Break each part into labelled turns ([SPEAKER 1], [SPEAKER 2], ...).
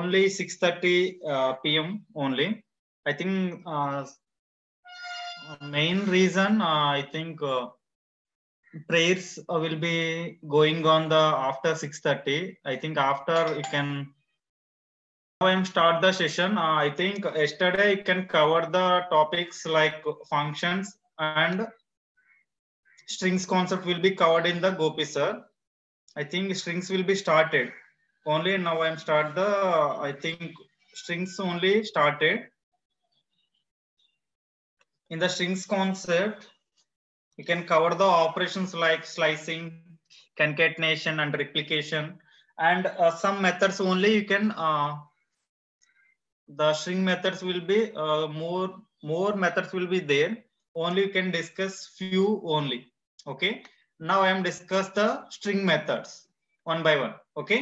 [SPEAKER 1] only 6:30 p.m. only. I think main reason I think prayers will be going on the after 6:30. I think after you can. Now I'm start the session. I think yesterday you can cover the topics like functions and strings concept will be covered in the Gopi sir. I think strings will be started. Only now I'm start the, I think strings only started. In the strings concept, you can cover the operations like slicing, concatenation and replication, and some methods only you can, the string methods will be more methods will be there. Only you can discuss few only. Okay. Now I am discuss the string methods one by one. Okay.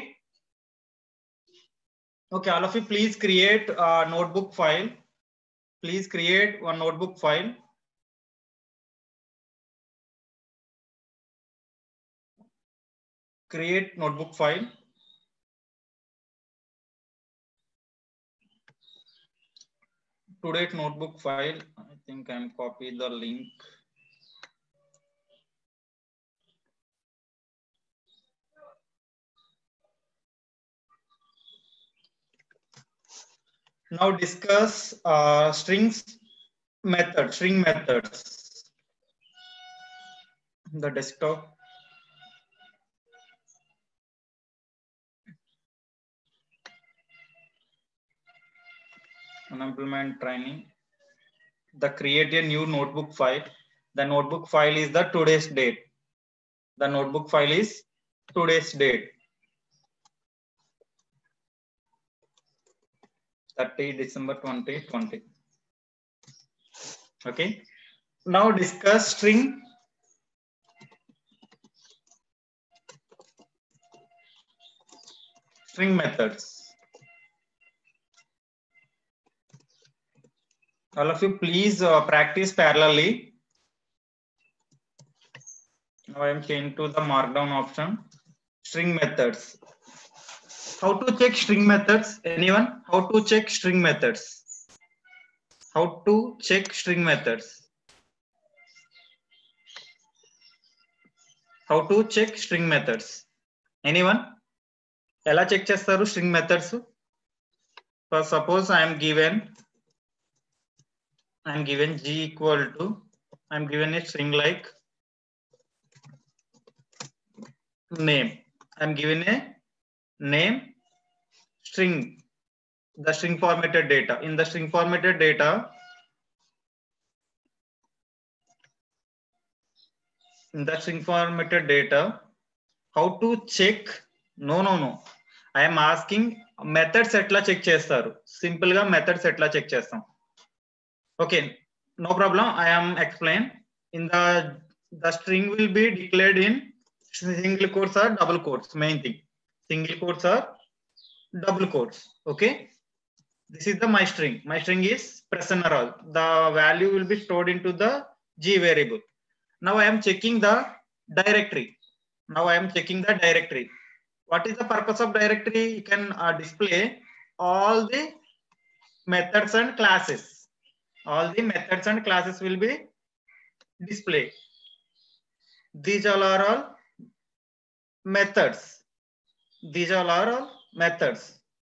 [SPEAKER 1] Okay, all of you please create a notebook file. Please create one notebook file. Create notebook file. Today's notebook file. I think I'm copy the link. Now discuss strings method, string methods. The desktop. Unemployment training. The create a new notebook file. The notebook file is the today's date. The notebook file is today's date. 30 December 2020. Okay. Now discuss string methods. All of you please practice parallelly. Now I am changing to the markdown option. String methods. How to check string methods? Anyone? How to check string methods? How to check string methods? How to check string methods? Anyone? Ela check chestaru string methods? For suppose I am given G equal to, I am given a string like name. I am given a name string, the string formatted data. In the string formatted data, how to check? No. I am asking methods etla check chestaru. Simple ga methods etla check chestam. Okay, no problem. I am explain. In the string will be declared in single quotes or double quotes. Main thing, single quotes or double quotes. Okay, this is the my string. My string is present or all. The value will be stored into the G variable. Now I am checking the directory. What is the purpose of directory? You can display all the methods and classes. All the methods and classes will be displayed. These all are all methods.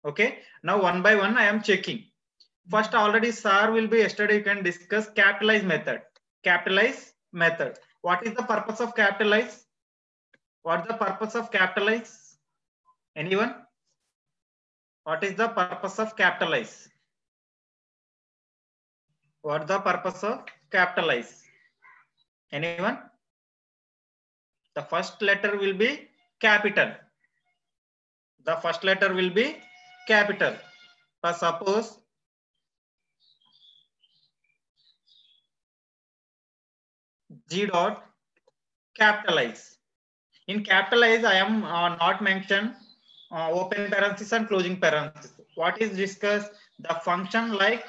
[SPEAKER 1] Okay. Now one by one I am checking. First already sir will be yesterday you can discuss capitalize method. What is the purpose of capitalize? Anyone? What is the purpose of capitalize? Anyone? The first letter will be capital. For suppose G dot capitalize. In capitalize, I am not mentioned open parenthesis and closing parenthesis. What is discussed? The function like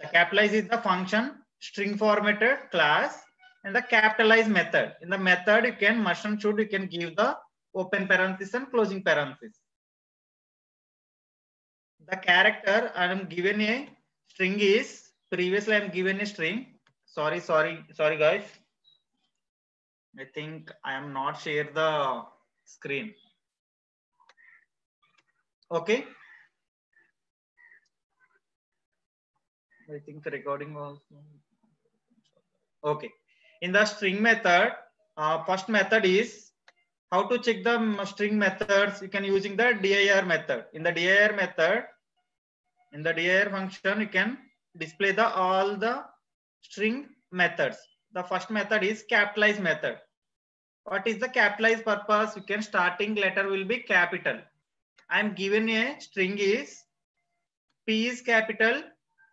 [SPEAKER 1] the capitalize is the function, string formatted class, and the capitalize method. In the method, you can must and should you can give the open parenthesis and closing parenthesis. the character I am given a string is, previously I am given a string. Sorry guys, I think I am not share the screen. Okay, I think the recording was okay. In the string method, first method is how to check the string methods. You can using the dir method. In the dir method, in the dir function, you can display the all the string methods. The first method is capitalize method. What is the capitalize purpose? You can starting letter will be capital. I am given a string is P is capital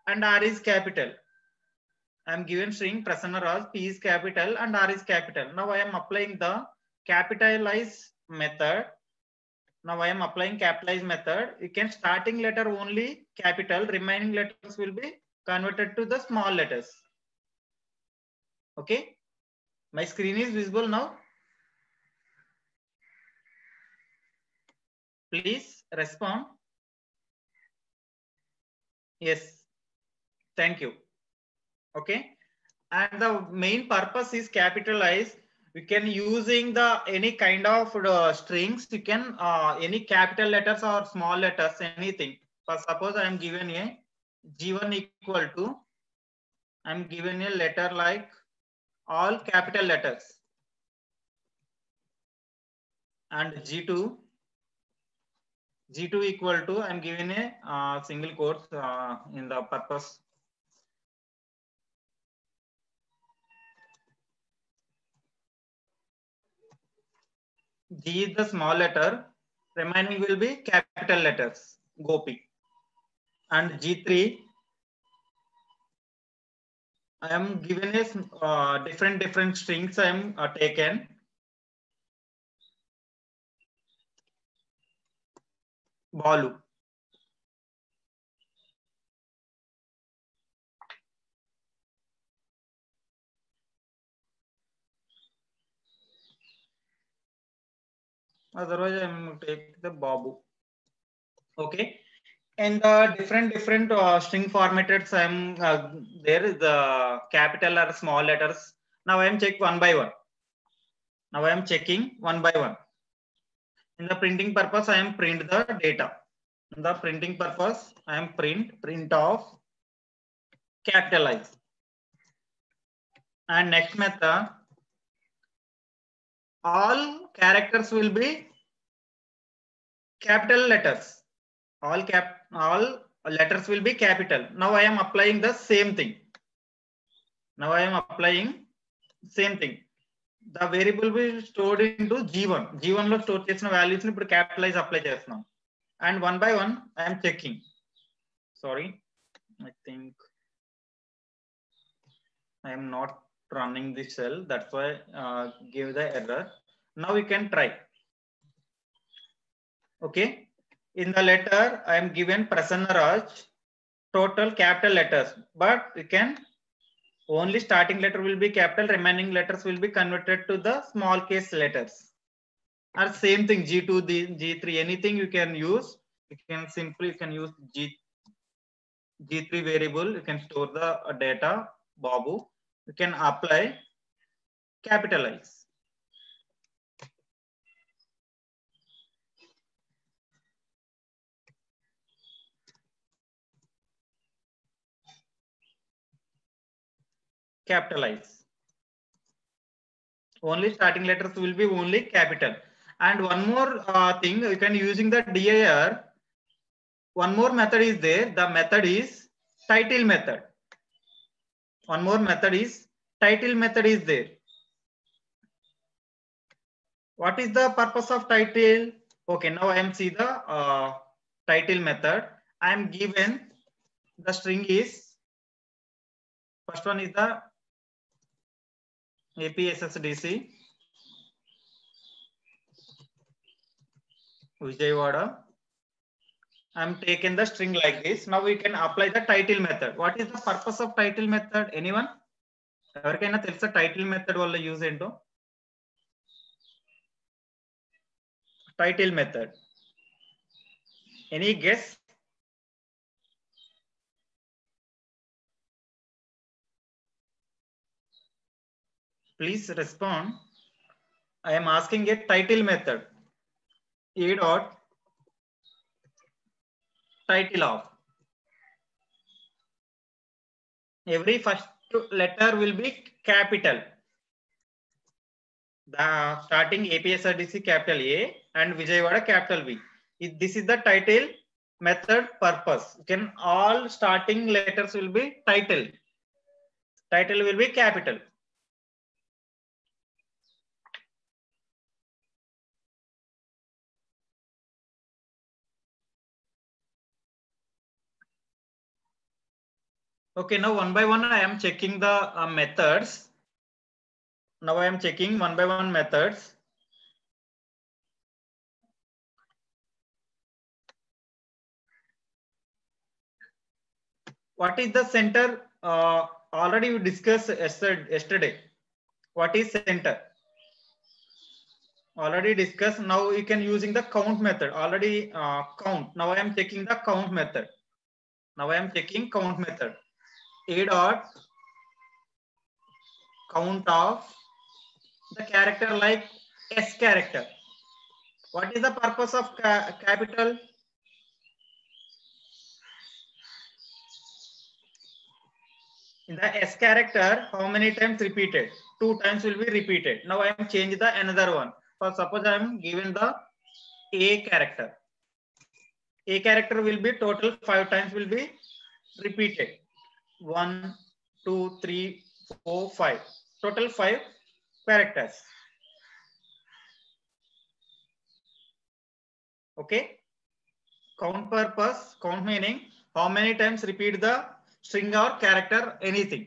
[SPEAKER 1] and R is capital. I am given string Prasanna Raj, P is capital and R is capital. Now I am applying the capitalize method. Now I am applying capitalize method. You can starting letter only capital, remaining letters will be converted to the small letters. Okay, my screen is visible now. Please respond. Yes, thank you. Okay, and the main purpose is capitalize. We can using the any kind of strings. You can any capital letters or small letters, anything. For suppose I am given a G1 equal to, I am given a letter like all capital letters, and G2 equal to, I am given a single quotes in the purpose. G is the small letter, remaining will be capital letters, Gopi. And G3, I am given a different strings I am taken. Balu. Otherwise, I am take the Babu. Okay. And the different string formatted, there is the capital or small letters. Now I am check one by one. Now I am checking one by one. In the printing purpose, I am print the data. In the printing purpose, I am print of capitalize. And next method, all characters will be capital letters. All letters will be capital. Now I am applying the same thing. Now I am applying same thing. The variable will be stored into G1. G1 lo store chesina values ni ippudu capitalize apply chestunam. And one by one I am checking. Sorry, I think I am not running this cell. That's why give the error. Now we can try. Okay. In the letter, I am given Prasanna Raj, total capital letters, but we can only starting letter will be capital, remaining letters will be converted to the small case letters. Or same thing, G2, G3, anything you can use. You can simply use G3 variable. You can store the data, Babu. You can apply capitalize. Capitalize. Only starting letters will be only capital. And one more thing, you can using the dir. One more method is there. The method is title method. One more method is title method is there. What is the purpose of title? Okay, now I am see the title method. I am given the string is, first one is the APSSDC Vijayawada. I am taken the string like this. Now we can apply the title method. What is the purpose of title method? Anyone? ఎవరికైనా తెలుసా title method వల్ల use ఏంటో? Title method. Any guess? Please respond. I am asking a title method. A dot title of. Every first letter will be capital. The starting APSRDC capital A and Vijayawada capital V. This is the title method purpose. You can all starting letters will be title. Title will be capital. Okay, now one by one I am checking the methods. Now I am checking one by one methods. What is the center? Already we discussed yesterday. What is center? Already discussed. Now you can using the count method. Already count. Now I am checking the count method. Now I am checking count method. A dot count of the character like S character. What is the purpose of capital? In the S character, how many times repeated? 2 times will be repeated. Now I am change the another one. For suppose I am given the A character. A character will be total 5 times will be repeated. 1, 2, 3, 4, 5. Total 5 characters. Okay. Count purpose, count meaning how many times repeat the string or character, anything.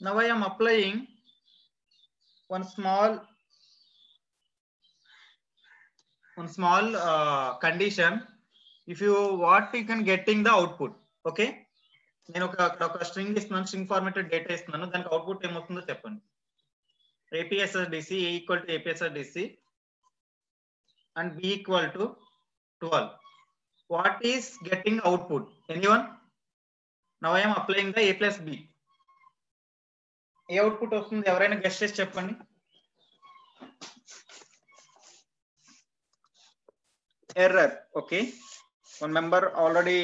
[SPEAKER 1] Now I am applying one small condition. If you what you can getting the output. Okay. నేను ఒక string ఇస్తున్నాను, string formatted data ఇస్తున్నాను, దానికి output ఏమవుతుందో చెప్పండి. APSRDC A equal to APSRDC and B equal to 12. What is getting output? Anyone? Now I am applying the A plus B. A output వస్తుంది? ఎవరైనా guess చేసి చెప్పండి. Error. Okay. One member already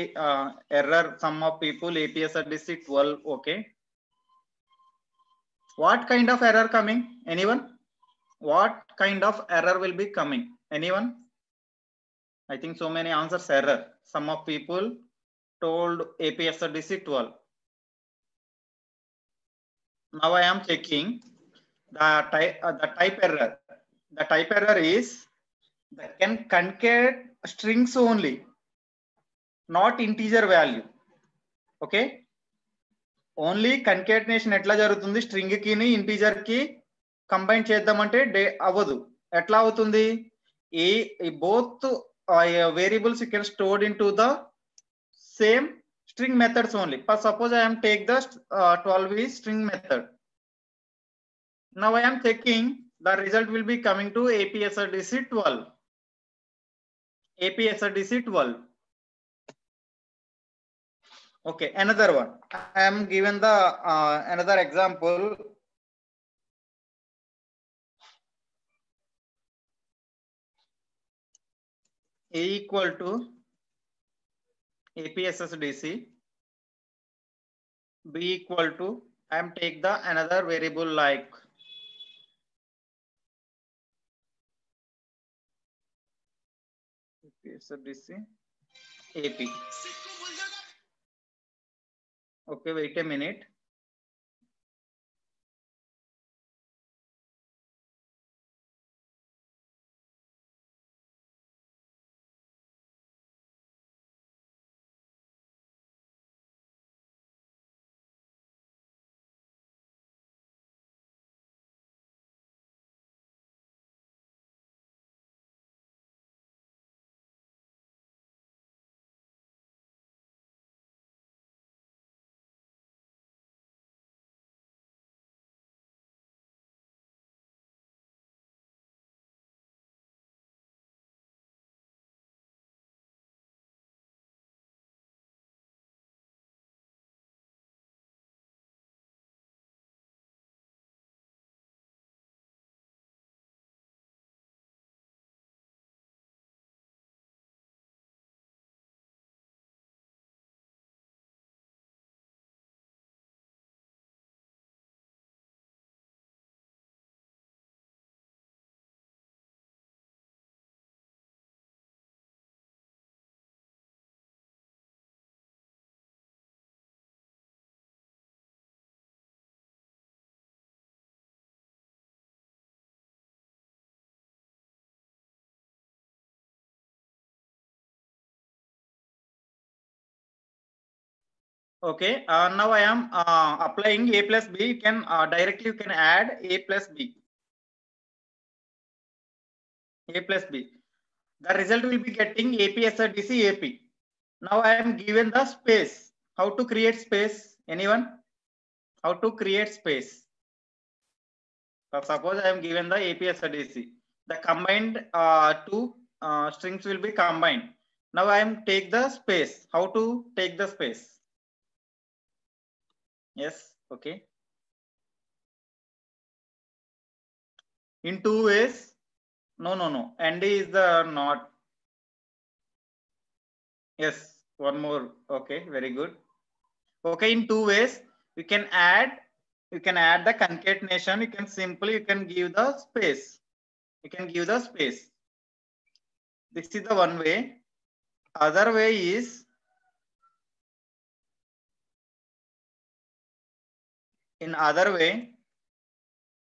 [SPEAKER 1] error. Some of people APSRDC 12. Okay. What kind of error coming? Anyone? What kind of error will be coming? Anyone? I think so many answers error. Some of people told APSRDC 12. Now I am checking the type error. The type error is that can concate strings only, not integer value. Okay. Only concatenation ఎట్లా జరుగుతుంది? String కి integer కి combine చేద్దామంటే అవ్వదు. ఎట్లా అవుతుంది? Both variables you can stored in to the same string methods only. But suppose I am take the 12 is string method. Now I am checking the result will be coming to APSRDC 12. APSRDC 12. Okay, another one. I am given the another example. A equal to APSRDC. B equal to, I am take the another variable like APSRDC AP. Okay, wait a minute. Okay, now I am applying a plus b. You can directly you can add a plus b. A plus b. The result will be getting AP SRDC AP. Now I am given the space. How to create space? Anyone? How to create space? So suppose I am given the AP SRDC. The combined two strings will be combined. Now I am take the space. How to take the space? Yes. Okay. In two ways. No. ND is the not. Yes. One more. Okay. Very good. Okay. In two ways, you can add the concatenation. You can give the space. You can give the space. This is the one way. Other way is in other way,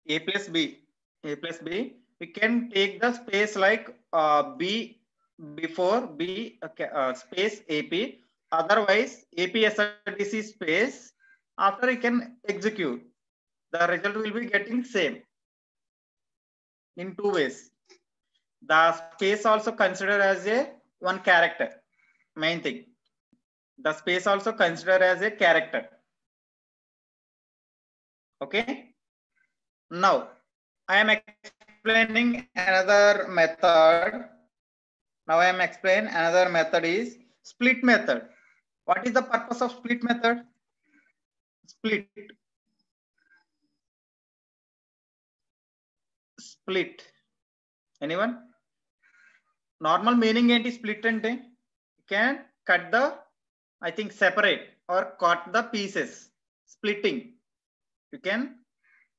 [SPEAKER 1] a plus b. We can take the space like b before b space ap. Otherwise, ap SRDC space. After you can execute. The result will be getting same in two ways. The space also considered as a one character. Main thing. The space also considered as a character. Okay. Now I am explaining another method. Now I am explaining another method is split method. What is the purpose of split method? Split. Split. Anyone? Normal meaning enti split ante? You can cut the, I think separate or cut the pieces. Splitting. You can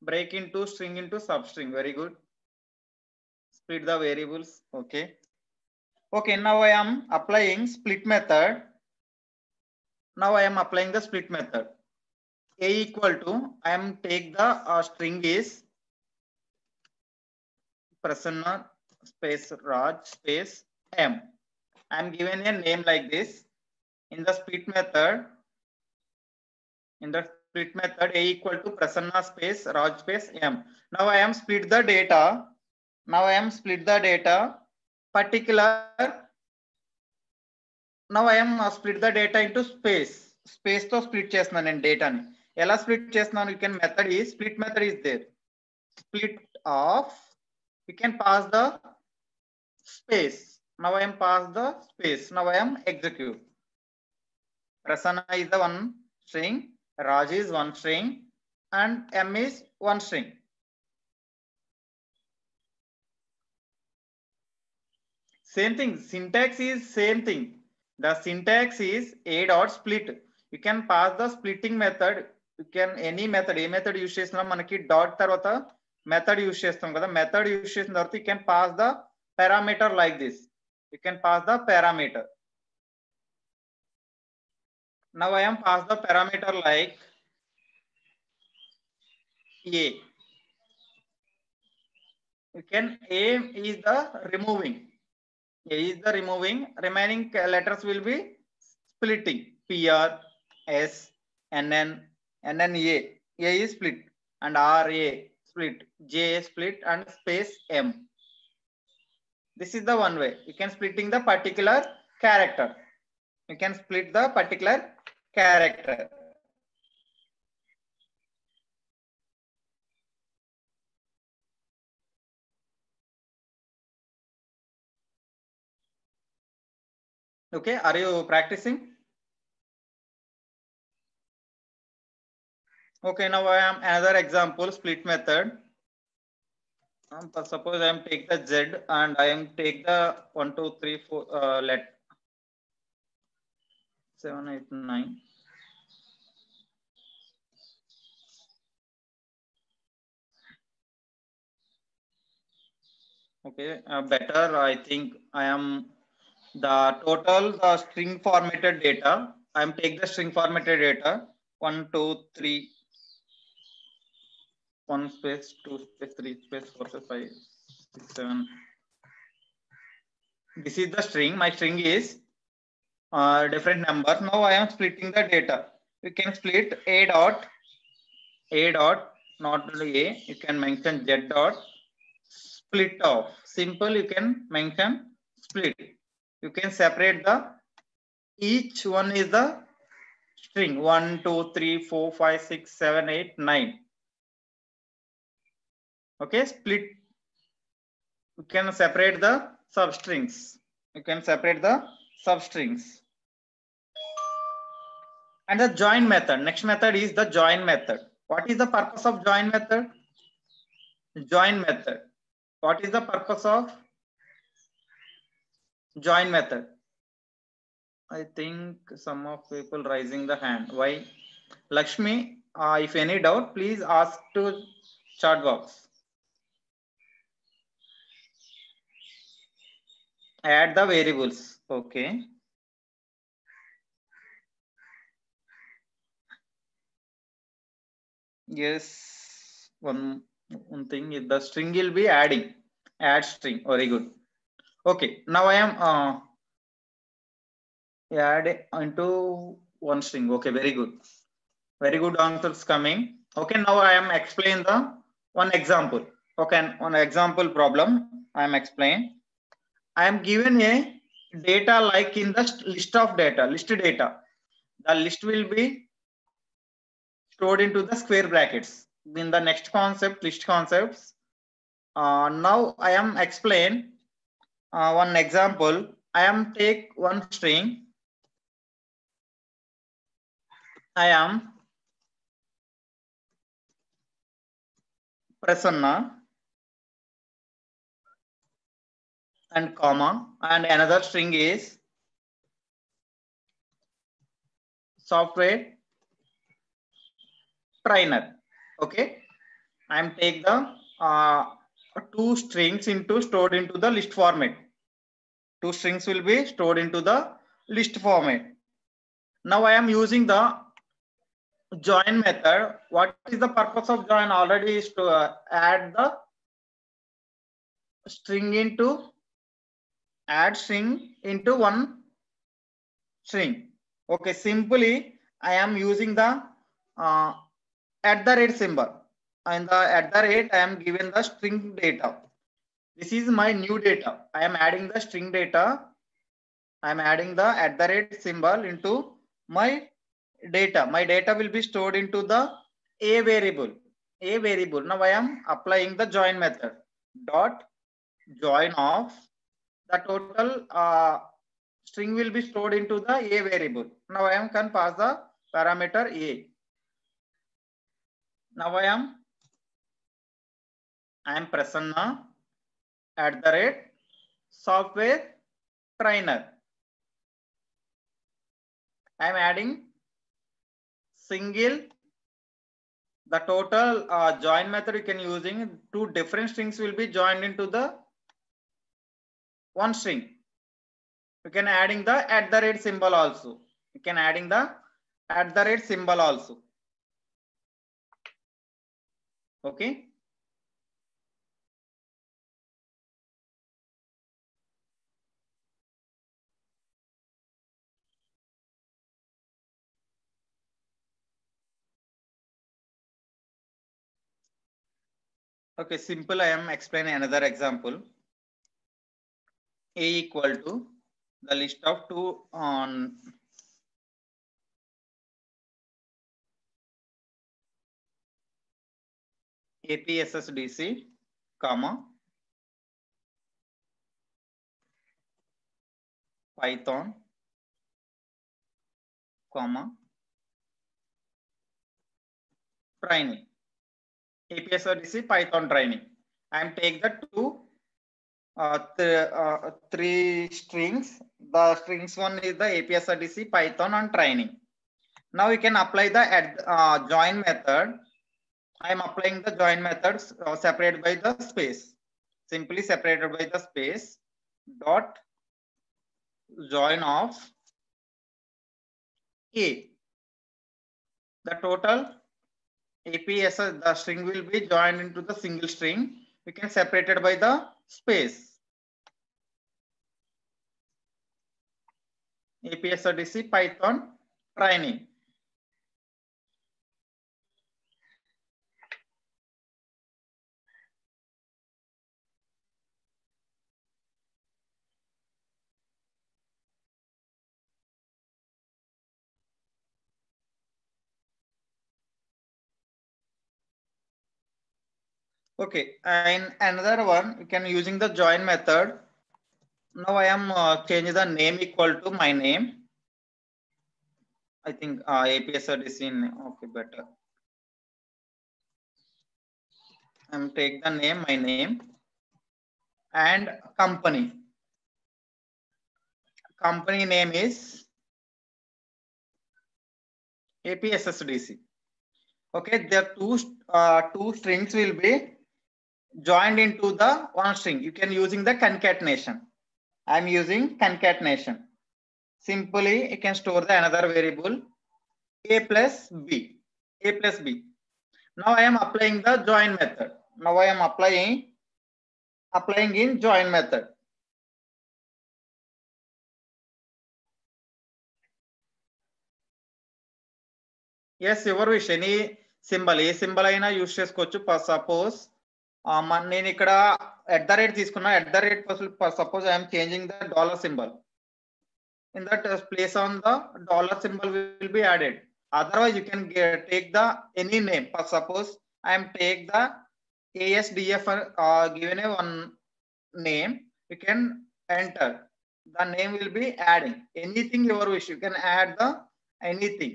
[SPEAKER 1] break into string into substring. Very good. Split the variables. Okay. Okay, now I am applying split method. Now I am applying the split method. A equal to, I am take the string is Prasanna space Raj space M. I am given a name like this. In the split method, A equal to Prasanna space Raj space M. Now I am split the data. Particular. Now I am split the data into space. Space to split chestnanu in data ni. Ela split chestnanu, you can method is split method is there. Split of, you can pass the space. Now I am pass the space. Now I am execute. Prasanna is the one string, Raj is one string, and M is one string. Same thing. Syntax is same thing. The syntax is a dot split. You can pass the splitting method. You can any method, a method use chesina manaki dot tarvata method use chestam kada. Method use chesin tarvata you can pass the parameter like this. You can pass the parameter. Now I am pass the parameter like a. You can a is the removing. A is the removing. Remaining letters will be splitting. PR, S, NN, NNA. A is split and RA split. J split and space M. This is the one way. You can splitting the particular character. You can split the particular character. Okay, are you practicing? Okay, now I am another example split method. Suppose I am take the Z and I am take the 1, 2, 3, 4 let 7, 8, 9. Okay, better. I think I am the total string formatted data. I am take the string formatted data 1, 2, 3, 1 space, 2 space, 3 space, 4 space, 5, 6, 7. This is the string. My string is different numbers. Now I am splitting the data. you can split a dot not a, you can mention z dot split off. Simple, you can mention split. You can separate the, each one is the string 1, 2, 3, 4, 5, 6, 7, 8, 9. Okay, split. You can separate the substrings. You can separate the substrings. And the join method. Next method is the join method. What is the purpose of join method? Join method. What is the purpose of join method? I think some of people raising the hand. Why? Lakshmi, if any doubt, please ask to chat box. Add the variables. Okay. Yes. One thing is the string will be adding. Add string. Very good. Okay. Now I am add into one string. Okay. Very good. Very good answers coming. Okay. Now I am explain the one example. Okay. One example problem I am explain. I am given a data like in the list of data, list data. The list will be stored into the square brackets. In the next concept, list concepts. Now I am explain one example. I am take one string. I am Prasanna and comma, and another string is software trainer. Okay, I am take the two strings into stored into the list format. Two strings will be stored into the list format. Now I am using the join method. What is the purpose of join? Already is to add the string into one string. Okay, simply I am using the @ symbol. And the @ I am given the string data. This is my new data. I am adding the string data. I am adding the @ symbol into my data. My data will be stored into the a variable. A variable. Now I am applying the join method. Dot join of the total string will be stored into the a variable. Now I am can pass the parameter a. Now I am Prasanna @ software trainer. I am adding single. The total join method you can using two different strings will be joined into the one string. You can adding the @ symbol also. You can adding the @ symbol also. Okay. Okay, simple. I am explaining another example. A equal to the list of two on APSSDC, comma, Python, comma, training. APSSDC Python training. I am take the three strings. The strings one is the APSRDC, Python, and training. Now you can apply the join method. I am applying the join methods separated by the space. Simply separated by the space. Dot join of A. The total APS, the string will be joined into the single string. We can separate it by the space. APSRDC Python training. Okay, and another one, you can using the join method. Now I am changing the name equal to my name. I think APSRDC in, okay, better. I'm take the name, my name, and company. Company name is APSSDC. Okay, there two strings will be joined into the one string. You can using the concatenation. I'm using concatenation. Simply, you can store the another variable a plus b. A plus b. Now I am applying the join method. Now I am applying in join method. Yes, your wish. Any symbol, A symbol అయినా use చేసుకోవచ్చు. Suppose నేను ఇక్కడ @ తీసుకున్నా. @ suppose I am changing the dollar symbol. In that place on the dollar symbol will be added. Otherwise, you can take the any name. Suppose I am take the ASDF given a one name. You can enter. The name will be adding anything your wish. You can add the anything.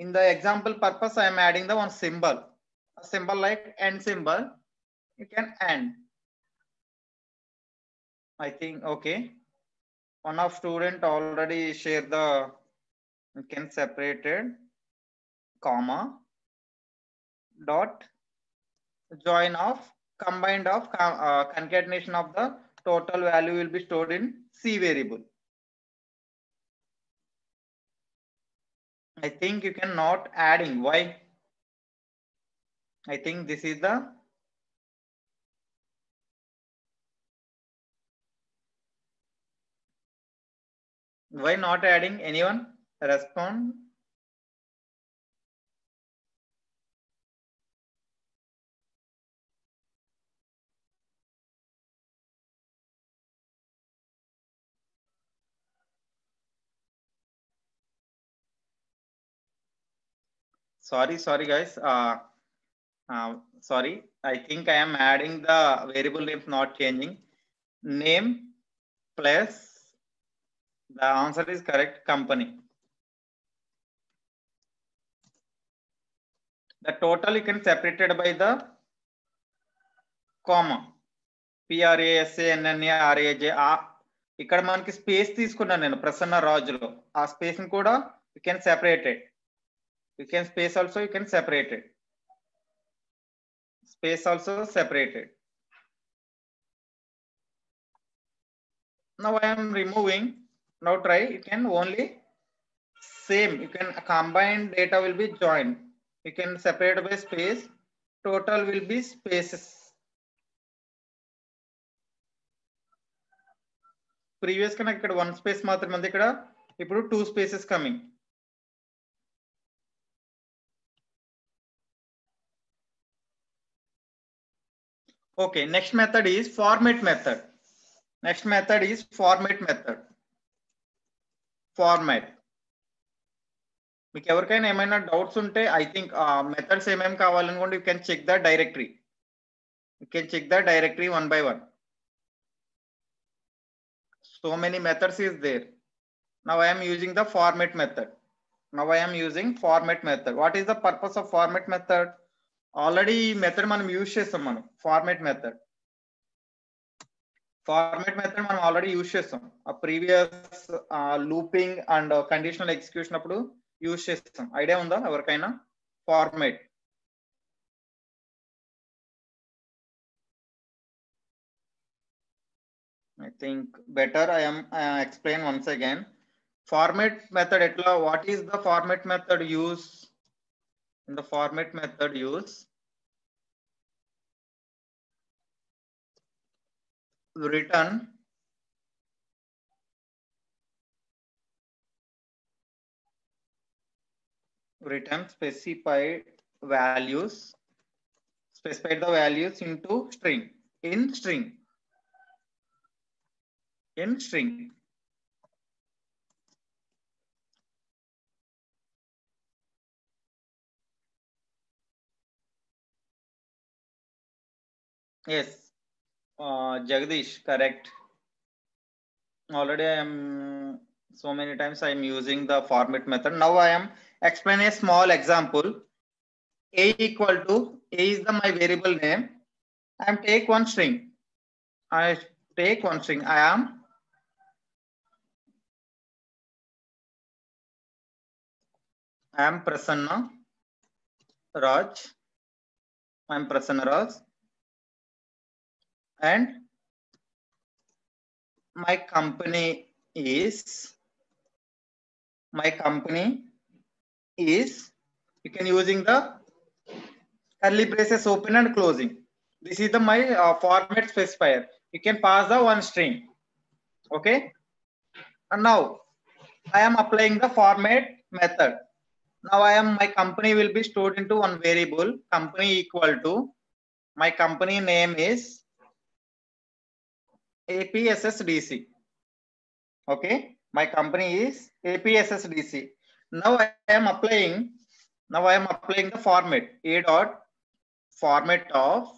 [SPEAKER 1] In the example purpose, I am adding the one symbol. A symbol like end symbol. You can end. I think okay. One of student already share the, you can separated comma dot join of combined of concatenation of the total value will be stored in C variable. I think you can not adding. Why? I think this is the, why not adding? Anyone respond? Sorry guys. Sorry. I think I am adding the variable names, not changing. Name plus, the answer is correct, company. The total you can separated by the comma. PRASANNARAJ. ఇక్కడ మనకి space తీసుకున్నాను నేను ప్రసన్న రాజులో. ఆ space ని కూడా you can separate it. You can space also, you can separate it. Space also separated. Now I am removing. Now try. You can only same. You can combine data will be joined. You can separate by space. Total will be spaces. Previous కన్నా ఇక్కడ one space మాత్రమే ఉంది. ఇక్కడ ఇప్పుడు 2 spaces coming. Okay, next method is format method. Next method is format method. Format. మీకు ఎవరికైనా ఏమైనా doubts ఉంటే ఐ థింక్ మెథడ్స్ ఏమేమి కావాలనుకోండి, you can check the directory. You can check the directory one by one. So many methods is there. Now I am using the format method. Now I am using format method. What is the purpose of format method? Already method మనం use చేస్తాం. మనం format method మనం already use చేస్తాం. ఆ previous looping and conditional execution అప్పుడు use చేస్తాం. Idea ఉందా ఎవరికైనా? Format I think better I am explain once again. Format method etla, what is the format method use? In the format method use, return specified values, specify the values into string, in string. Yes, Jagdish, correct. Already I am so many times I am using the format method. Now I am explain a small example. A equal to A is the my variable name. I am take one string. I take one string. I am Prasanna Raj. I am Prasanna Raj, and my company is you can using the curly braces open and closing. This is the my format specifier. You can pass the one string. Okay. And now I am applying the format method. Now my company will be stored into one variable. Company equal to my company name is APSSDC. Okay. My company is APSSDC. Now I am applying the format A dot format of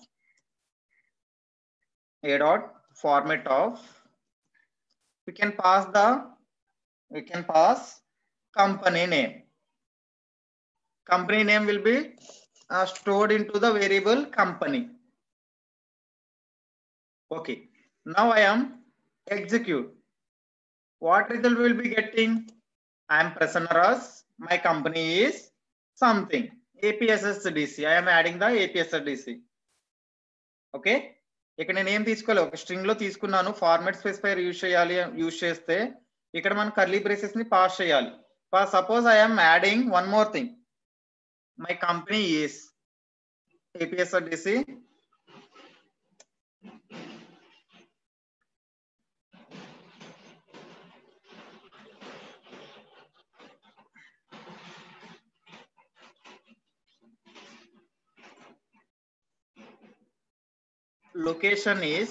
[SPEAKER 1] we can pass company name. Company name will be stored into the variable company. Okay. Now I am execute. What result will be getting? I am Prasanna Raj. My company is something. APSSDC. I am adding the APSSDC. Okay. ఇక్కడ నేను ఏం తీసుకోవాలి, ఒక string లో తీసుకున్నాను, format specifier use చేస్తే ఇక్కడ మనం కర్లీ బ్రేసెస్ ని పాస్ చేయాలి. Suppose I am adding one more thing. My company is APSSDC. Location is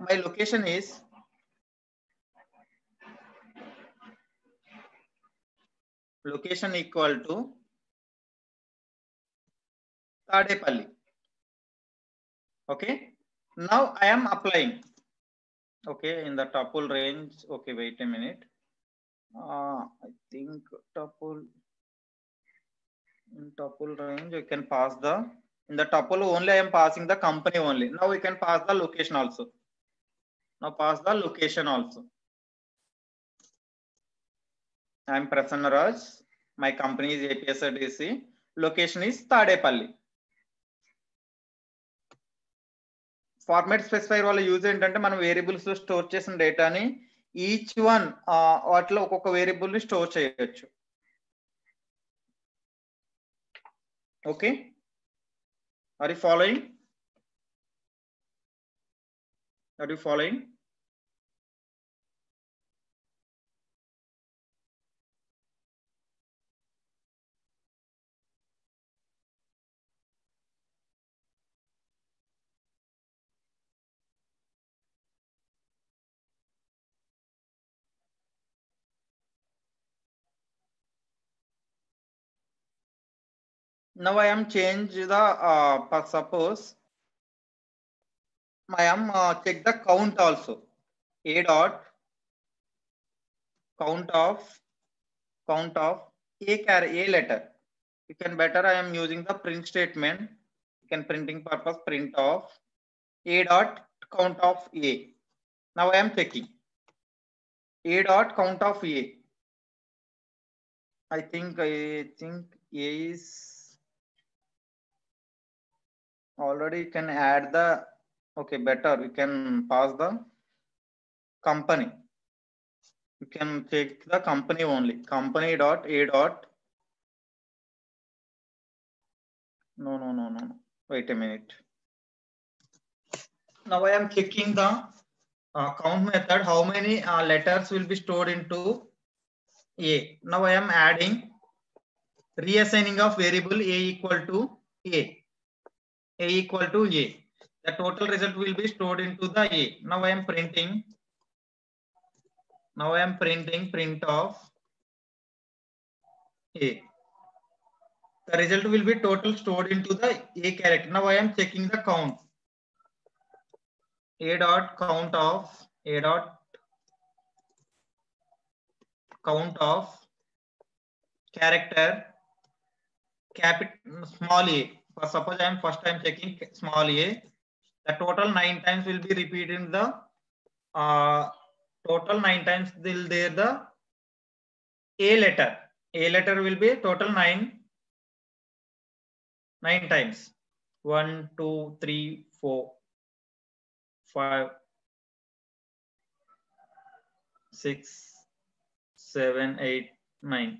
[SPEAKER 1] my location is equal to Tadepalli. Okay. Now I am applying. Okay, in the tuple range. Okay, wait a minute. I think in tuple range you can pass the, in the tuple only I am passing the company only. Now we can pass the location also. Now pass the location also. I am Prasanna Raj. My company is APSSDC. Location is Tadepalli. Format specifier వల్ల use ఏంటంటే మనం variables లో store చేసిన డేటాని each one వాటిలో ఒక్కొక్క variable ని store చేయొచ్చు. Okay, are you following? Now I am change the suppose I am check the count also. A dot count of a letter. You can better I am using the print statement. You can printing purpose print of A dot count of A. Now I am checking A dot count of A. I think A is already. You can add the, okay, better you can pass the company. You can take the company only. Company dot A dot. No. Wait a minute. Now I am checking the count method. How many letters will be stored into A? Now I am adding reassigning of variable A equal to A. A equal to A. The total result will be stored into the A. Now I am printing. Print of A. The result will be total stored into the A character. Now I am checking the count. A dot count of character small a. Suppose I am first time checking small a. The total 9 times will be repeated in the total 9 times will there the A letter. A letter will be total 9 times. 1, 2, 3, 4, 5, 6, 7, 8, 9.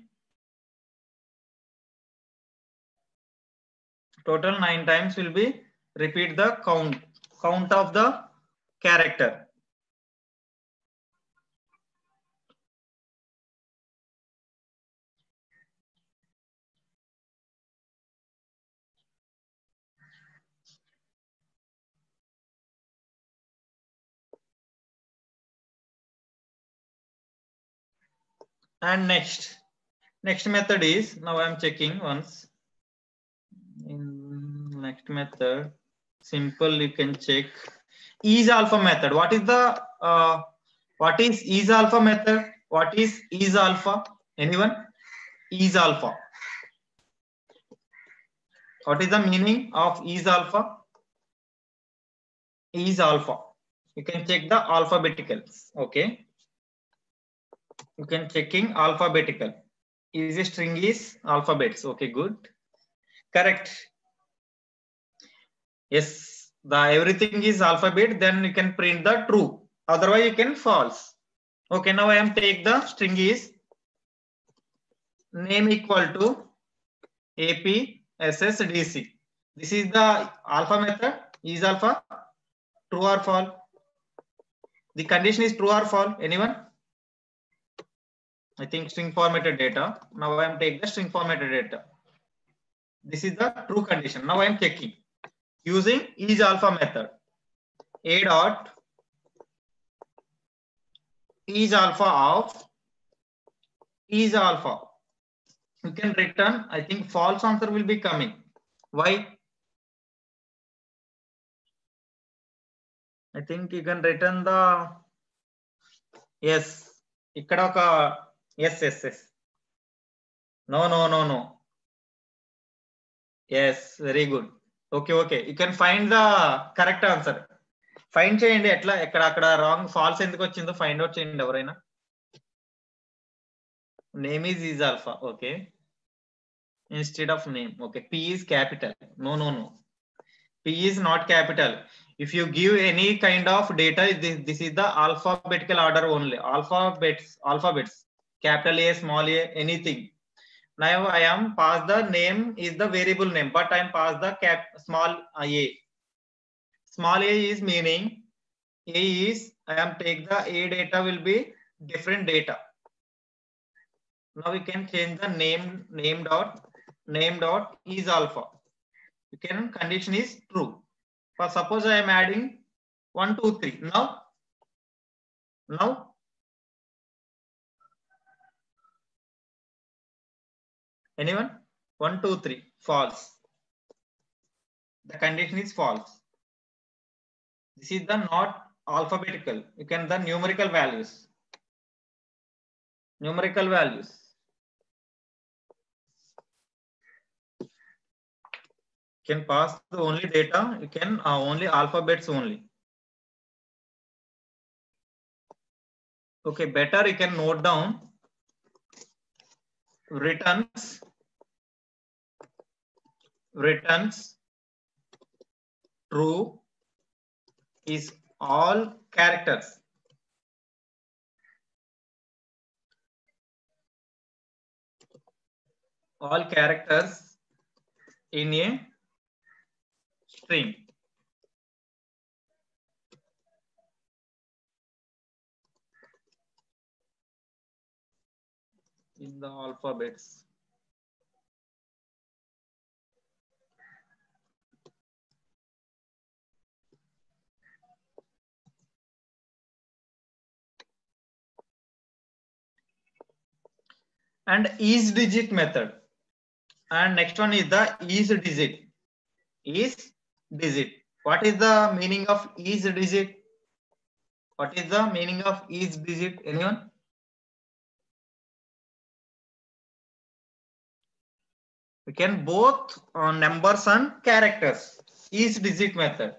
[SPEAKER 1] Total 9 times will be repeat the count of the character. And next method is, now I am checking once. In next method, simple, you can check is alpha method. What is the is alpha method? What is alpha? Anyone? Is alpha. What is the meaning of is alpha? Is alpha. You can check the alphabeticals. Okay. You can checking alphabetical. Is a string is alphabets. Okay, good. Correct. Yes, the everything is alphabet, then you can print the true. Otherwise, you can false. Okay, now I am take the string is name equal to APSSDC. This is the alpha method. Is alpha true or false? The condition is true or false. Anyone? I think string formatted data. Now I am take the string formatted data. This is the true condition. Now I am checking using is alpha method. A dot is alpha of is alpha. You can return, I think false answer will be coming. Why? I think you can return the yes. Ikkada oka yes. No. Yes, very good. Okay. You can find the correct answer. Find చేయండి ఎట్లా అక్కడ wrong falls ఎందుకు వచ్చిందో find out చేయండి ఎవరైనా. Name is alpha. Okay. Instead of name. Okay. P is capital. No. P is not capital. If you give any kind of data, this is the alphabetical order only. Alphabets. Capital A, small a, anything. Now I am pass the name is the variable name, but I am pass the small a. Small a is meaning a is I am take the a data will be different data. Now we can change the name dot is alpha. You can condition is true. For suppose I am adding 1, 2, 3. Now anyone? 1, 2, 3 false. The condition is false. This is the not alphabetical. You can the numerical values. You can pass the only data. You can only alphabets only. Okay, better you can note down returns true is all characters. All characters in a string. In the alphabets. And is digit method. And next one is the is digit. Is digit. What is the meaning of is digit? What is the meaning of is digit? Anyone? We can both numbers and characters. Is digit method.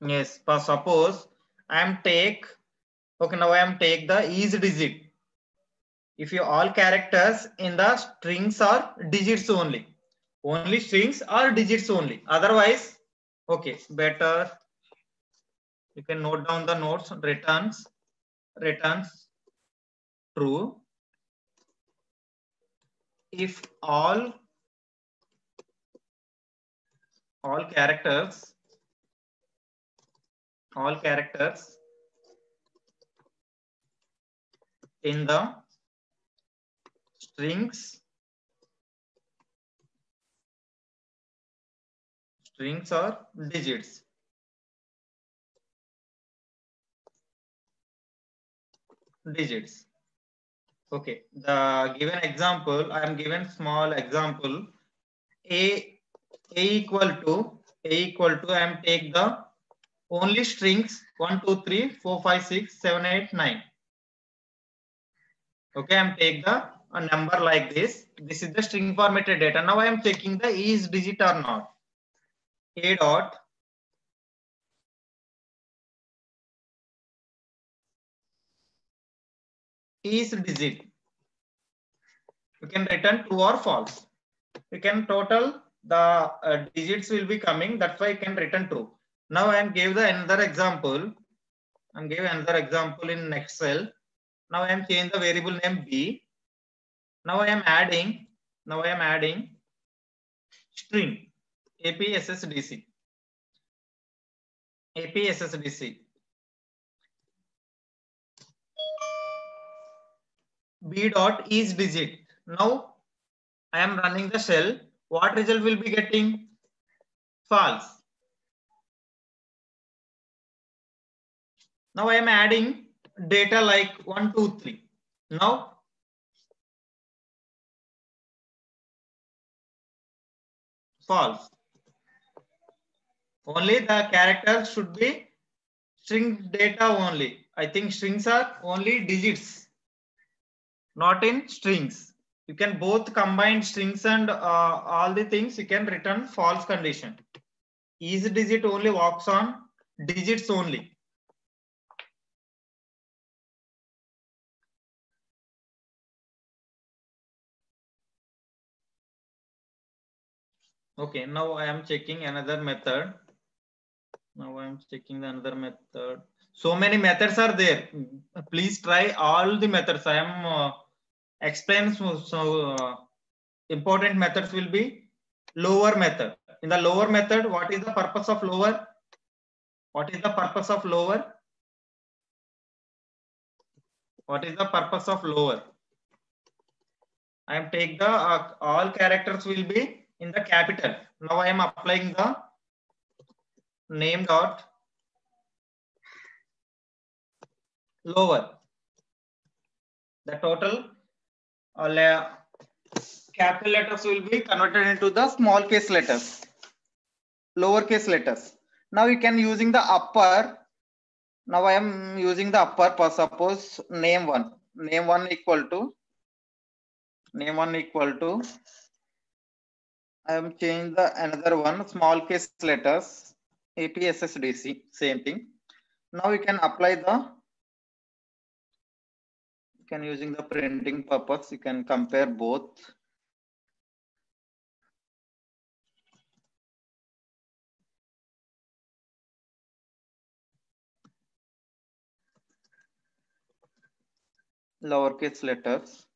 [SPEAKER 1] Yes, for suppose I am take, okay, now I am take the is digit. If you all characters in the strings are digits only. Only strings or digits only. Otherwise, okay, better you can note down the notes. Returns true if all characters in the strings or digits. Okay, the given example, I am given small example. A equal to I am take the only strings 1, 2, 3, 4, 5, 6, 7, 8, 9. Okay, I'm take the a number like this. This is the string formatted data. Now I am checking the is digit or not. A dot is digit. You can return true or false. You can total the digits will be coming. That's why you can return true. Now I am gave the another example. I'm giving another example in Excel. Now I am change the variable name B. Now I am adding string APSSDC. B dot is digit. Now I am running the shell. What result will be getting? False. Now I am adding data like 1, 2, 3. Now false. Only the characters should be string data only. I think strings are only digits, not in strings. You can both combine strings and all the things. You can return false condition. Is digit only works on digits only. Okay, now I am checking another method. So many methods are there. Please try all the methods. I am explain important methods will be lower method. In the lower method, what is the purpose of lower? What is the purpose of lower? What is the purpose of lower? I am take the all characters will be in the capital. Now I am applying the name dot lower. The total capital letters will be converted into the small case letters, lowercase letters. Now you can using the upper. Now I am using the upper. For suppose name one equal to I am change the another one small case letters APSSDC, same thing. Now you can apply the using the printing purpose. You can compare both. Lowercase letters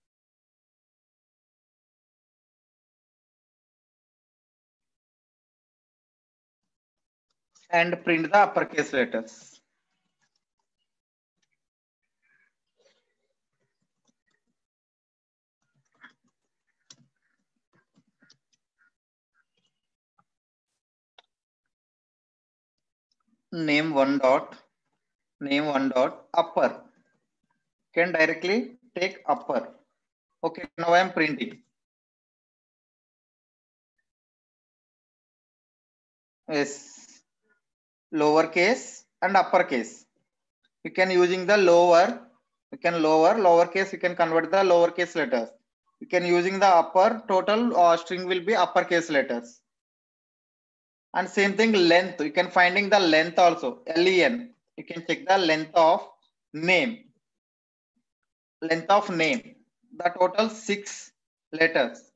[SPEAKER 1] and print the uppercase letters. name one dot upper, can directly take upper. Okay, now I am printing. Yes, lowercase and uppercase. You can using the lowercase, you can convert the lowercase letters. You can using the upper, total string will be uppercase letters. And same thing, length, you can finding the length also, len. You can check the length of name. The total 6 letters,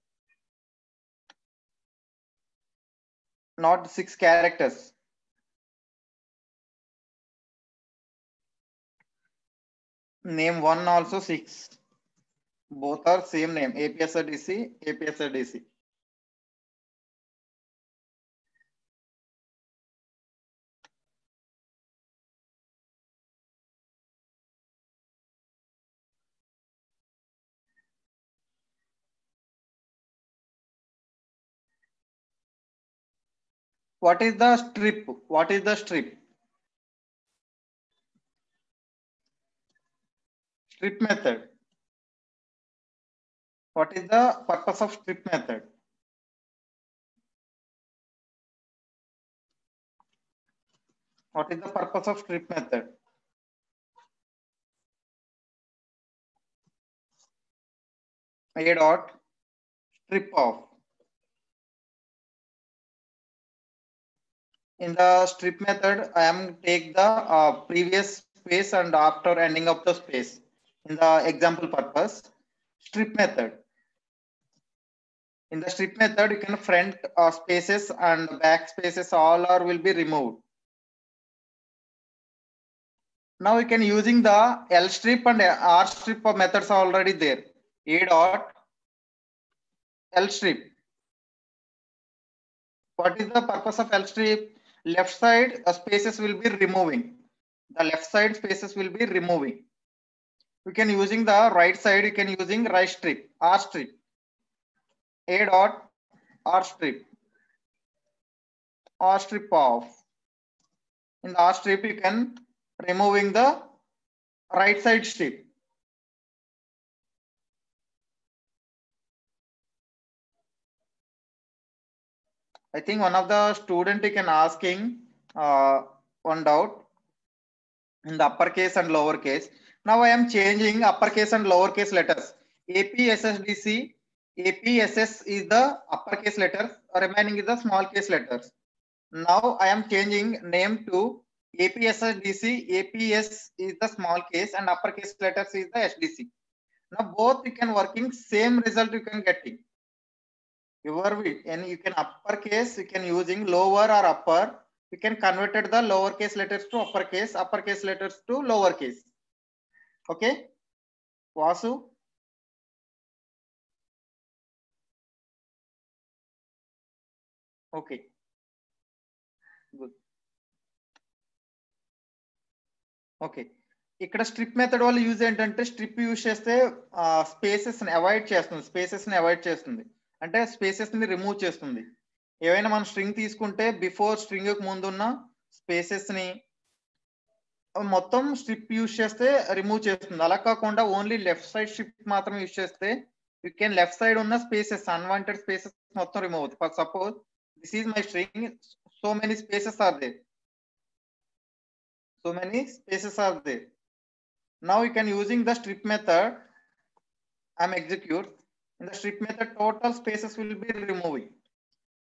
[SPEAKER 1] not 6 characters. Name 1 also 6. Both are same name, APSRDC. What is the strip? Strip method. What is the purpose of strip method? What is the purpose of strip method? A dot strip off. In the strip method, I am take the previous space and after ending of the space. In the example purpose, strip method. In the strip method, you can front spaces and back spaces all are will be removed. Now you can using the L strip and R strip methods are already there. A dot L strip. What is the purpose of L strip? Left side spaces will be removing. The left side spaces will be removing. You can using the right side, you can using right strip, R strip. A dot R strip. R strip off. In the R strip, you can removing the right side strip. I think one of the student you can asking one doubt in the uppercase and lowercase. Now I am changing uppercase and lowercase letters. APSSDC, APSS is the uppercase letters, remaining is the small case letters. Now I am changing name to APSSDC, APS is the small case and uppercase letters is the SDC. Now both you can working same result you can getting. And you can uppercase, you can using lower or upper, you can converted the lowercase letters to uppercase letters to lowercase. Okay, Vasu? Okay, good. Okay, ఇక్కడ strip method వల్ల use ఏంటంటే strip use చేస్తే spaces ని avoid చేస్తుంది అంటే spaces ని remove చేస్తుంది. ఏవైనా మనం స్ట్రింగ్ తీసుకుంటే బిఫోర్ స్ట్రింగ్ ముందున్న స్పేసెస్ ని మొత్తం స్ట్రిప్ యూజ్ చేస్తే రిమూవ్ చేస్తుంది. అలా కాకుండా ఓన్లీ లెఫ్ట్ సైడ్ స్ట్రిప్ మాత్రం యూజ్ చేస్తే యూ కెన్ లెఫ్ట్ సైడ్ ఉన్న స్పేసెస్ అన్వాంటెడ్ స్పేసెస్ మొత్తం రిమూవ్ అవుతుంది. For suppose this is my string, so many spaces are there. Now you can using the strip method. I'm execute. In the strip method, total spaces will be removing.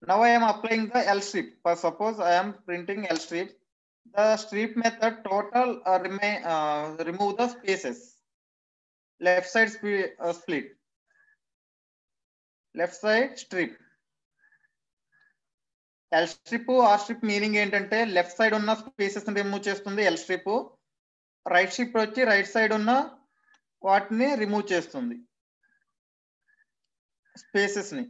[SPEAKER 1] Now I am applying the L strip. For suppose I am printing L strip. The strip method total remove the spaces. Left side split. Left side strip. L strip R strip meaning ఏంటంటే left side ఉన్న spaces ని remove చేస్తుంది L strip. Right strip వచ్చి right side ఉన్న వాటిని remove చేస్తుంది spaces ని.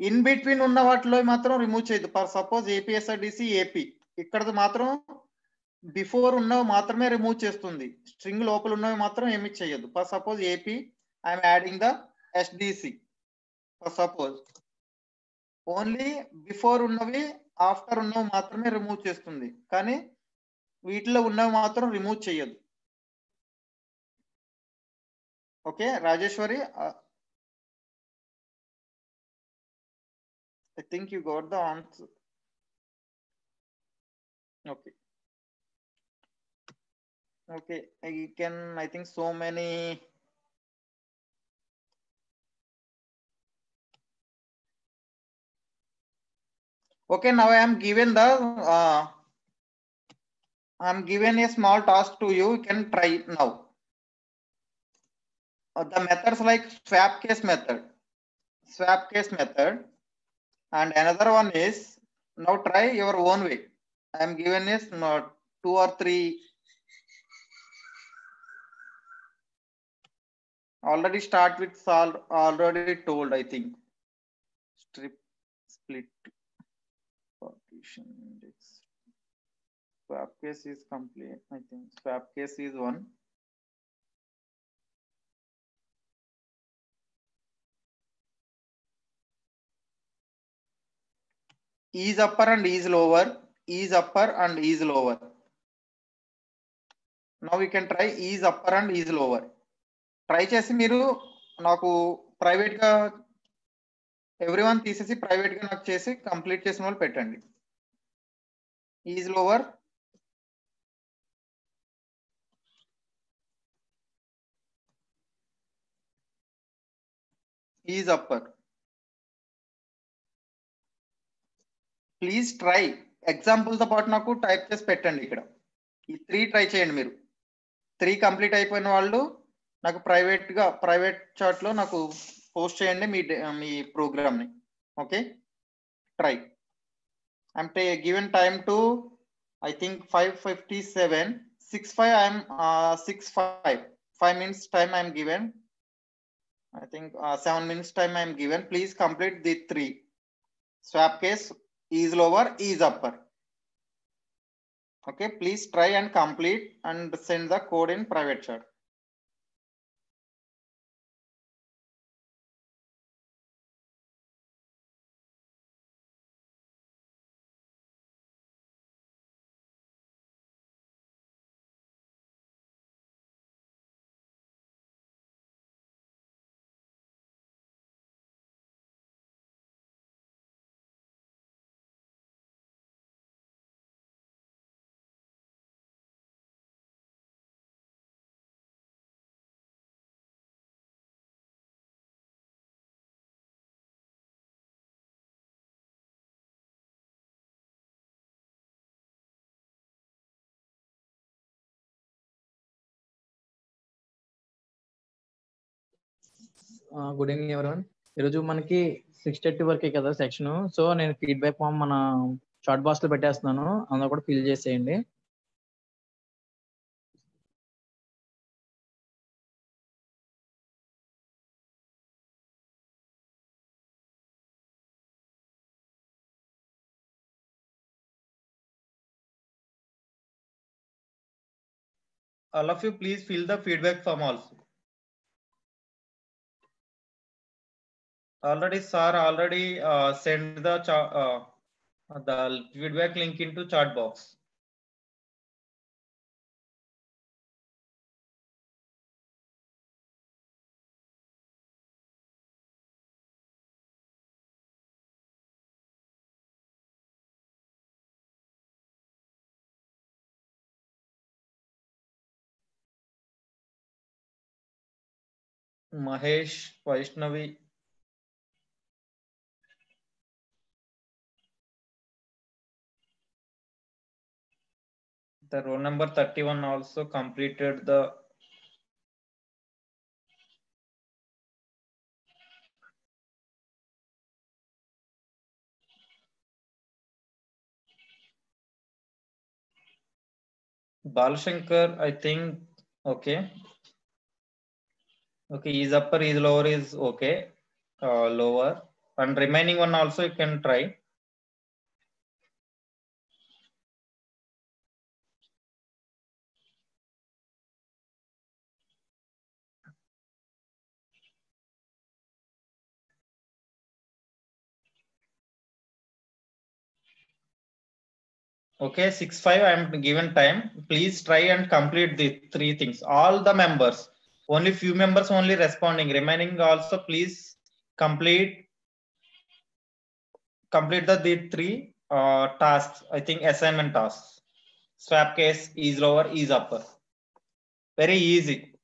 [SPEAKER 1] In between ఉన్న వాటిలో మాత్రం రిమూవ్ చేయదు. ఫర్ సపోజ్ ఏపీఎస్ఆర్డిసి ఏపీ, ఇక్కడ మాత్రం బిఫోర్ ఉన్నవి మాత్రమే రిమూవ్ చేస్తుంది, స్ట్రింగ్ లోపల ఉన్నవి మాత్రం ఏమి చేయదు. For suppose AP I'm adding the SDC. For suppose only before ఉన్నవి ఆఫ్టర్ ఉన్నవి మాత్రమే రిమూవ్ చేస్తుంది, కానీ వీటిలో ఉన్నవి మాత్రం రిమూవ్ చేయొద్దు. Okay Rajeshwari, I think you got the answer. Okay. Okay, I think so many. Okay, now I am given a small task to you. You can try it now. The methods like swap case method, and another one is, now try your own way. I am given is not 2 or 3 already. Start with solve already told, I think. Strip, split, partition index. Swap case is complete. I think swap case is one. Is upper and is lower. Is upper and is lower. Now we can try is upper and is lower. Try చేసి మీరు నాకు private గా everyone తీసేసి private గా నాకు చేసి complete చేసిన వాళ్ళు పెట్టండి. Is lower, is upper. Please try. Example తో పాటు నాకు టైప్ చేసి పెట్టండి. ఇక్కడ ఈ 3 ట్రై చేయండి. మీరు 3 కంప్లీట్ అయిపోయిన వాళ్ళు నాకు ప్రైవేట్ చాట్ లో నాకు పోస్ట్ చేయండి మీ ప్రోగ్రామ్ ని. Okay, try. I'm given time to I think 5:57, 6:05. I am 6:05. 5 minutes time I am given. I think 7 minutes time I am given. Please complete the 3. Swap case, is lower, is upper. Okay, please try and complete and send the code in private chat.
[SPEAKER 2] Good evening everyone. ఈరోజు మనకి 6:30 వరకే కదా section. So నేను feedback form మన short box లో పెట్టేస్తున్నాను, అందులో కూడా ఫిల్ చేసేయండి.
[SPEAKER 1] All of you please fill the feedback form also. Already sir send the feedback link into chat box. Mahesh, Vaishnavi, the roll number 31 also completed the Balshankar, I think. Okay, is upper, is lower, is okay. Lower, and remaining one also you can try. Okay, 6:05 I am given time. Please try and complete the three things. All the members, only few members only responding. Remaining also please complete the three tasks. I think assignment tasks. Swap case, ease lower, ease upper. Very easy.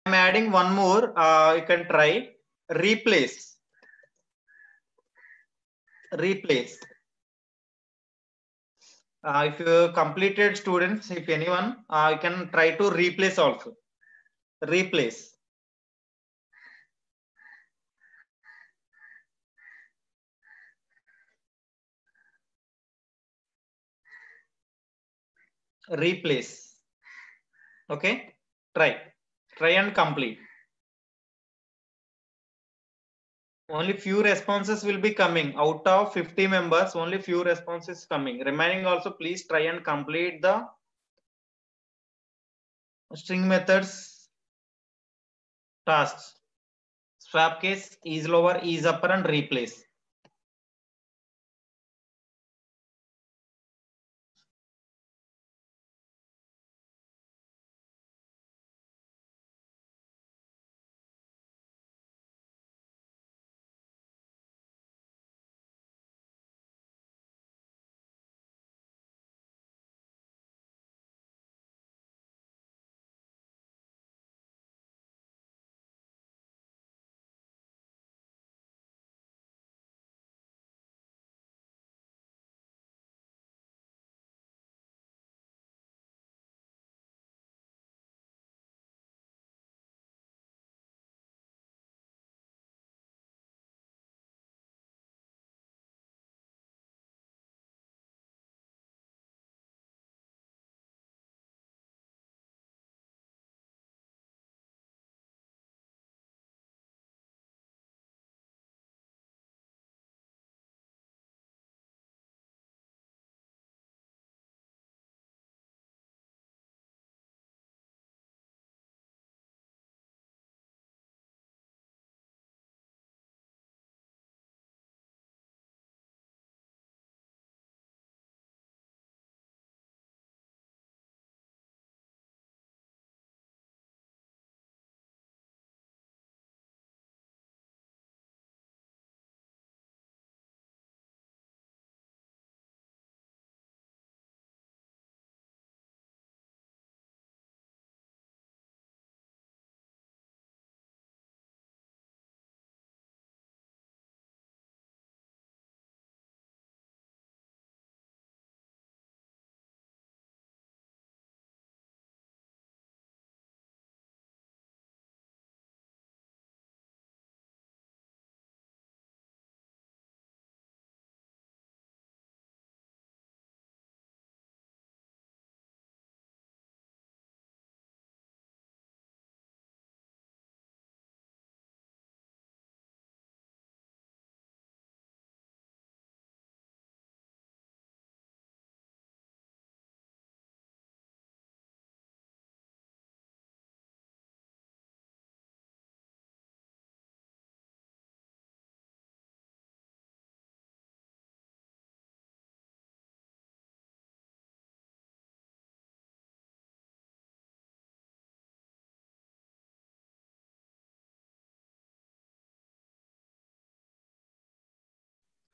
[SPEAKER 1] I'm adding one more. You can try replace. Replace. If you completed students, if anyone, you can try to replace also. Replace. Replace. Okay. Try and complete. Only few responses will be coming out of 50 members. Only few responses coming. Remaining also, please try and complete the string methods tasks. Swap case, ease lower, ease upper, and replace.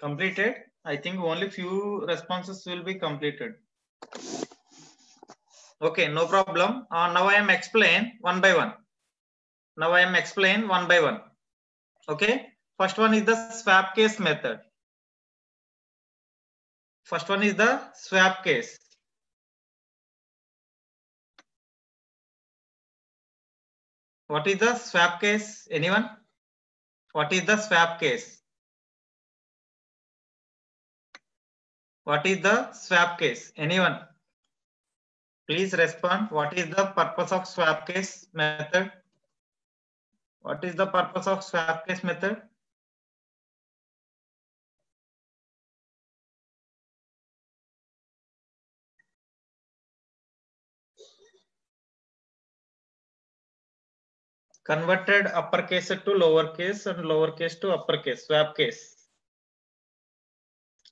[SPEAKER 1] Completed. I think only few responses will be completed. Okay, no problem. Now I am explain one by one. Now I am explain one by one. Okay. First one is the swap case method. First one is the swap case. What is the swap case? Anyone? What is the swap case? What is the swap case? Anyone? Please respond. What is the purpose of swap case method? What is the purpose of swap case method? Converted uppercase to lowercase and lowercase to uppercase, swap case.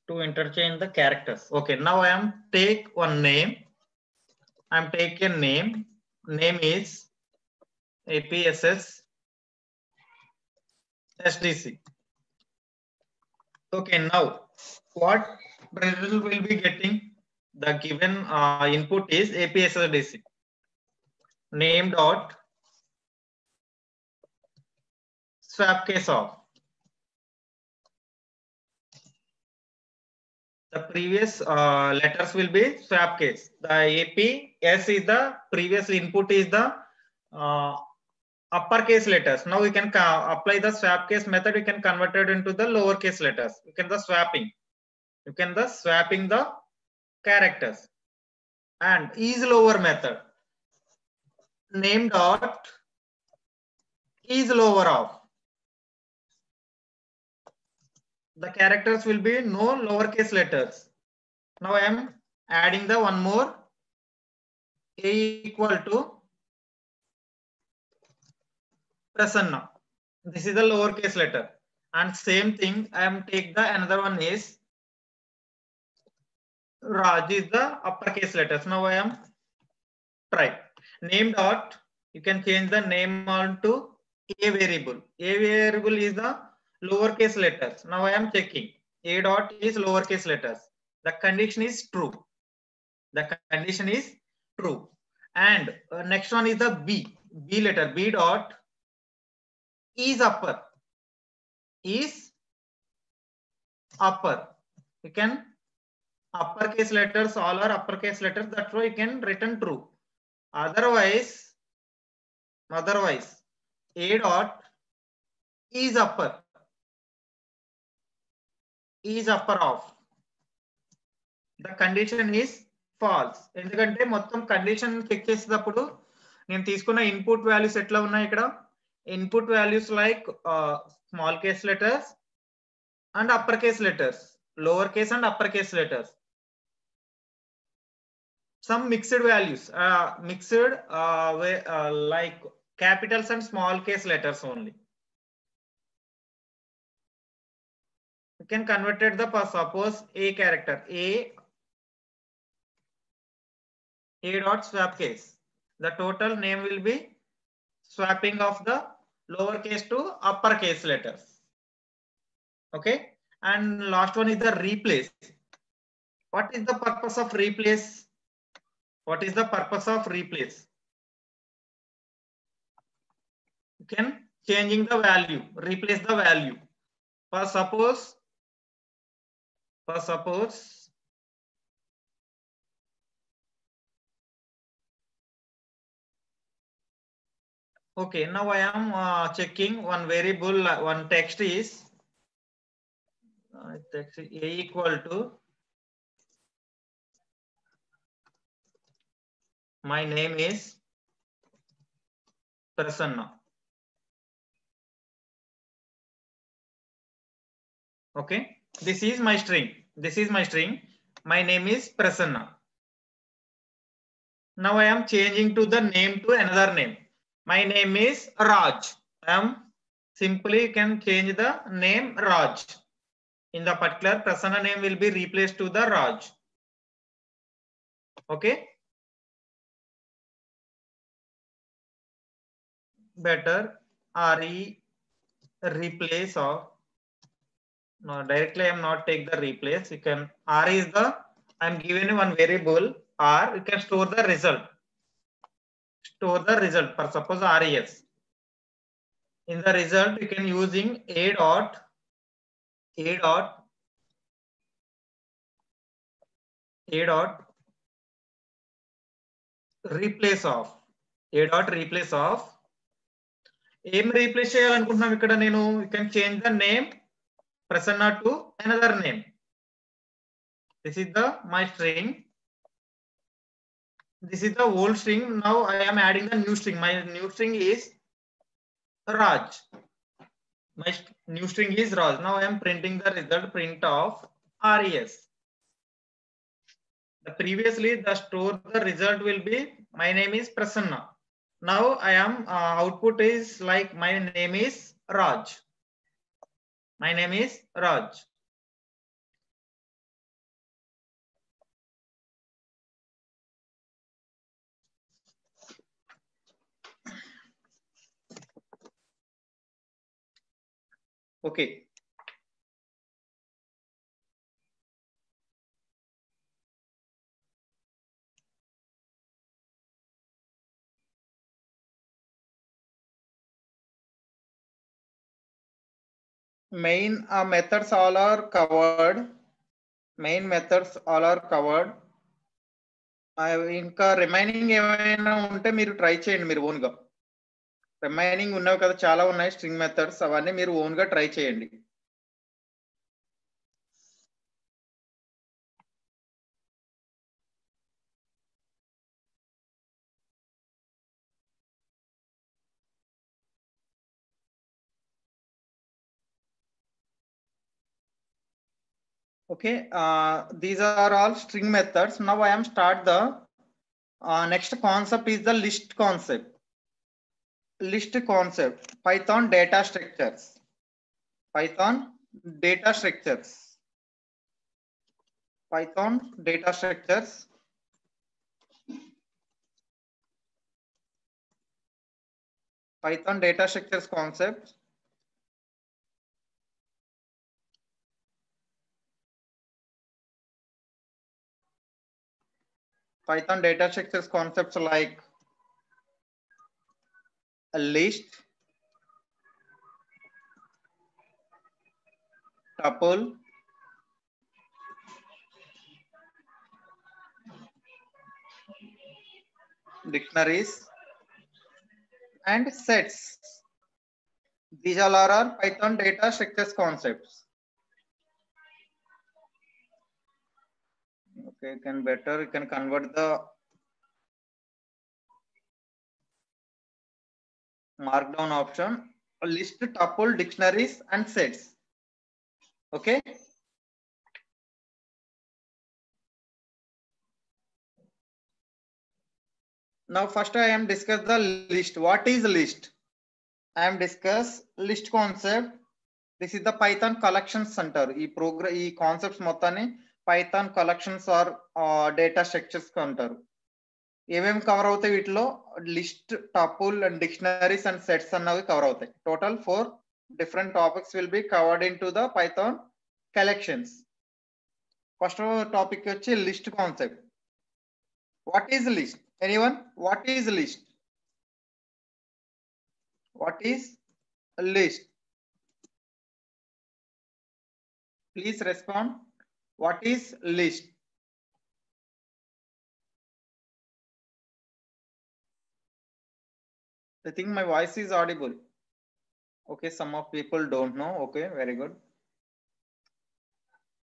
[SPEAKER 1] To interchange the characters. Okay, now I am take one name. I am take a name. Name is APSS SDC. Okay, now what result will be getting? The given input is APSS SDC. Name dot swap case of. The previous letters will be swap case. The APS is the previous input is the uppercase letters. Now we can apply the swap case method. We can convert it into the lowercase letters. You can the swapping. You can the swapping the characters. And is lower method. Name dot is lower of. The characters will be no lowercase letters. Now I am adding the one more A equal to Prasanna. This is the lowercase letter. And same thing, I am take the another one is Raj is the uppercase letters. Now I am try. Name dot, you can change the name on to A variable. A variable is the lowercase letters. Now I am checking. A dot is lowercase letters. The condition is true. The condition is true. And next one is the B. B letter. B dot is upper. Is upper. You can uppercase letters, all are uppercase letters. That's why you can return true. Otherwise, A dot is upper. Is upper of. The condition is false. ఎందుకంటే మొత్తం condition check చేసేటప్పుడు నేను తీసుకున్న input values ఎట్లా ఉన్నాయి ఇక్కడ input values like small case letters and upper case letters lower case and upper case letters some mixed values like capitals and small case letters only. You can convert it the suppose A character A dot swap case. The total name will be swapping of the lowercase to uppercase letters. Okay, and last one is the replace. What is the purpose of replace? What is the purpose of replace? You can changing the value, replace the value. For suppose okay, now I am checking one variable, one text is A equal to my name is Prasanna. Okay, this is my string. My name is Prasanna. Now I am changing to the name to another name. My name is Raj. I am simply can change the name Raj. In the particular Prasanna name will be replaced to the Raj. Okay. Better replace of No, directly I am not take the replace. You can R is the I am given one variable R. You can store the result. Store the result. For suppose RES. In the result, you can using a dot replace of ఏం replace చేయాలనుకుంటున్నాం ఇక్కడ నేను you can change the name Prasanna to another name this is the my string this is the old string. Now I am adding the new string. My new string is Raj. My new string is Raj. Now I am printing the result print of RES. Previously the store the result will be my name is Prasanna. Now I am output is like my name is Raj. My name is Raj. Okay. Main methods all are covered. Main methods all are covered. ఇంకా remaining ఏమైనా ఉంటే మీరు try చేయండి మీరు own గా. Remaining ఉన్నవి కదా చాలా ఉన్నాయి స్ట్రింగ్ మెథడ్స్ అవన్నీ మీరు ఓన్ గా ట్రై చేయండి. Okay, these are all string methods. Now I am start the next concept is the list concept. List concept. Python data structures. Python data structures. Python data structures. Python data structures concept. Python data structures concepts like a list, tuple, dictionaries, and sets. These all are Python data structures concepts. Okay, you can convert the markdown option. A list, tuple, dictionaries, and sets. Okay. Now first I am discuss the list. What is list? I am discuss list concept. This is the Python collections center. ఈ concepts మొత్తాన్ని Python collections or data structures అంటారు. ఏమేమి cover అవుతాయి వీటిలో list, tuple and dictionaries and sets అన్నవి cover అవుతాయి. Total 4 different topics will be covered into the Python collections. First topic వచ్చి list concept. What is list? Anyone? What is list? What is list? Please respond. What is list? I think my voice is audible. Okay, some of people don't know. Okay, very good.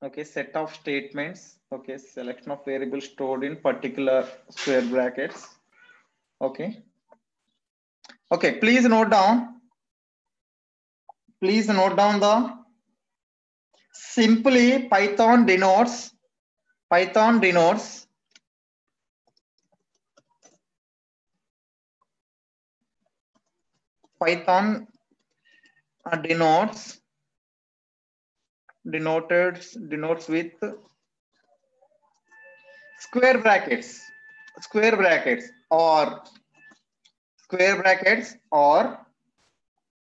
[SPEAKER 1] Okay, set of statements. Okay, selection of variables stored in particular square brackets. Okay. Okay, please note down. Please note down the simply Python denotes denotes with square brackets or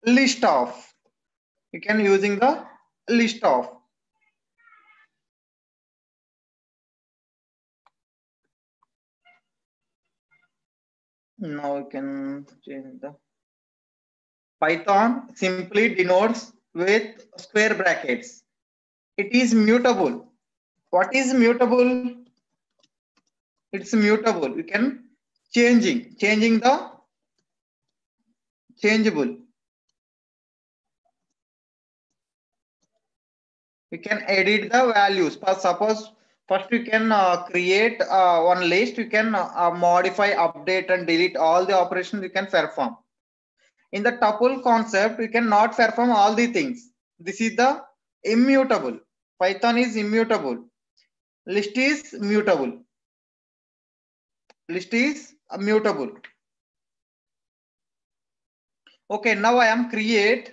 [SPEAKER 1] list of. You can using the list of. Now you can change the Python simply denotes with square brackets. It is mutable. What is mutable? It's mutable. You can changing the changeable. You can edit the values. Suppose first you can create one list. You can modify, update, and delete all the operations you can perform. In the tuple concept, you cannot perform all the things. This is the immutable. Python is immutable. List is mutable. List is mutable. Okay, now I am create.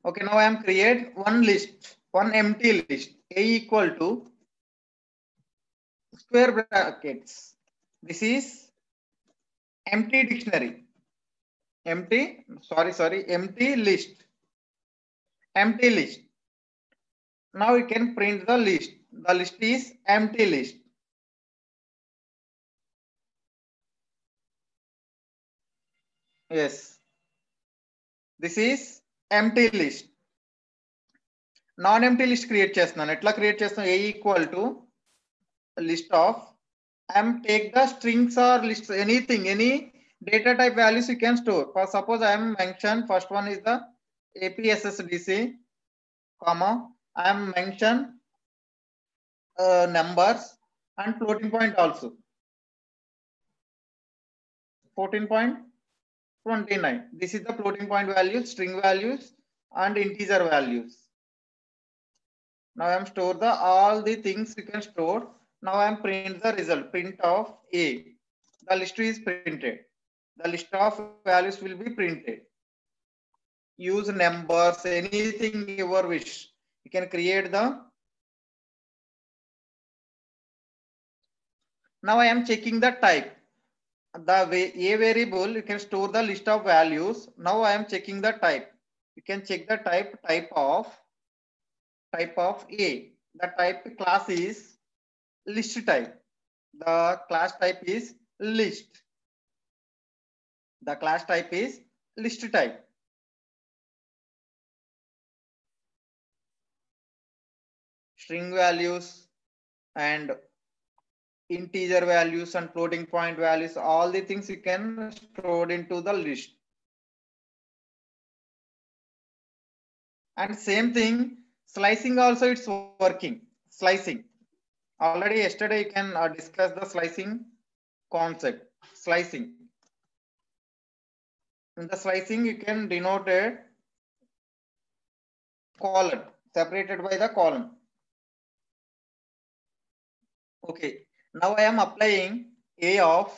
[SPEAKER 1] Okay, now I am create one list, one empty list. A equal to square brackets. This is empty dictionary. Empty list. Empty list. Now we can print the list. The list is empty list. Yes. This is empty list. Non-empty list create చేస్తున్నాను. ఎట్లా create చేస్తున్నాను? A equal to list of. I am take the strings or lists, anything, any data type values you can store. For suppose I am mentioned first one is the APSSDC, comma. I am mentioned numbers and floating point also. 14.29. This is the floating point values, string values, and integer values. Now I am store the all the things you can store. Now I am print the result. Print of A. The list is printed. The list of values will be printed. Use numbers, anything your wish. You can create the. Now I am checking the type. The A variable, you can store the list of values. Now I am checking the type. You can check the type of A. The type class is list type. The class type is list. The class type is list type. String values and integer values and floating point values, all the things you can store into the list. And same thing, slicing also it's working. Slicing. Already yesterday you can discuss the slicing concept. Slicing. In the slicing you can denote a column, separated by the column. Okay, now I am applying A of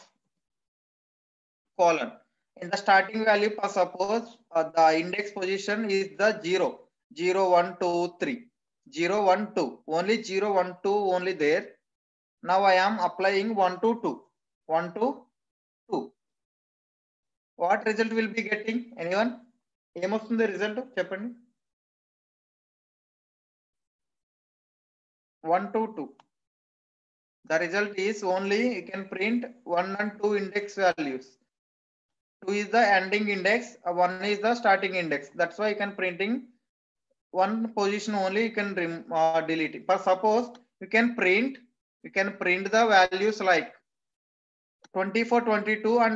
[SPEAKER 1] column. In the starting value, suppose the index position is the 0, 0, 1, 2, 3, 0, 1, 2, only 0, 1, 2 only there. Now I am applying 1 to 2, 1 to 2. What result will be getting? Anyone? ఏమొస్తుంది result? చెప్పండి. 1 to 2. The result is only you can print 1 and 2 index values. 2 is the ending index, 1 is the starting index. That's why you can printing one position only, you can delete it. But suppose you can print the values like 24, 22 and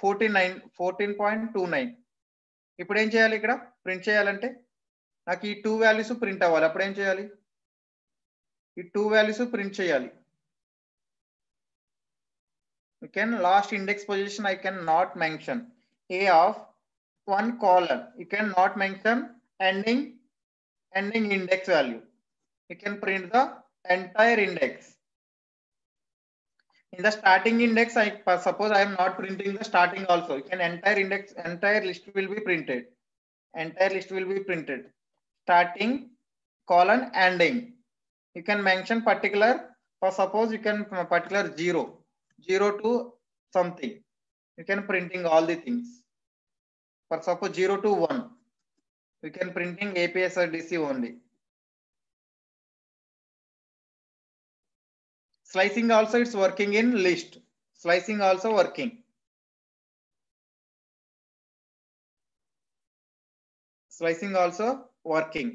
[SPEAKER 1] 14.29. ఇప్పుడు ఏం చేయాలి? ఇక్కడ print చేయాలంటే నాకు ఈ 2 values print అవ్వాలి. అప్పుడు ఏం చేయాలి? ఈ 2 వాల్యూస్ ప్రింట్ చేయాలి. You can last index position I can not mention. A of 1 column. You can not mention ending index value. You can print the entire index. In the starting index, suppose I am not printing the starting also. You can entire list will be printed. Entire list will be printed. Starting, colon, ending. You can mention particular. For suppose you can particular 0 to something. You can printing all the things. For suppose 0 to 1. You can printing APS or DC only. Slicing also it's working in list. Slicing also working. Slicing also working.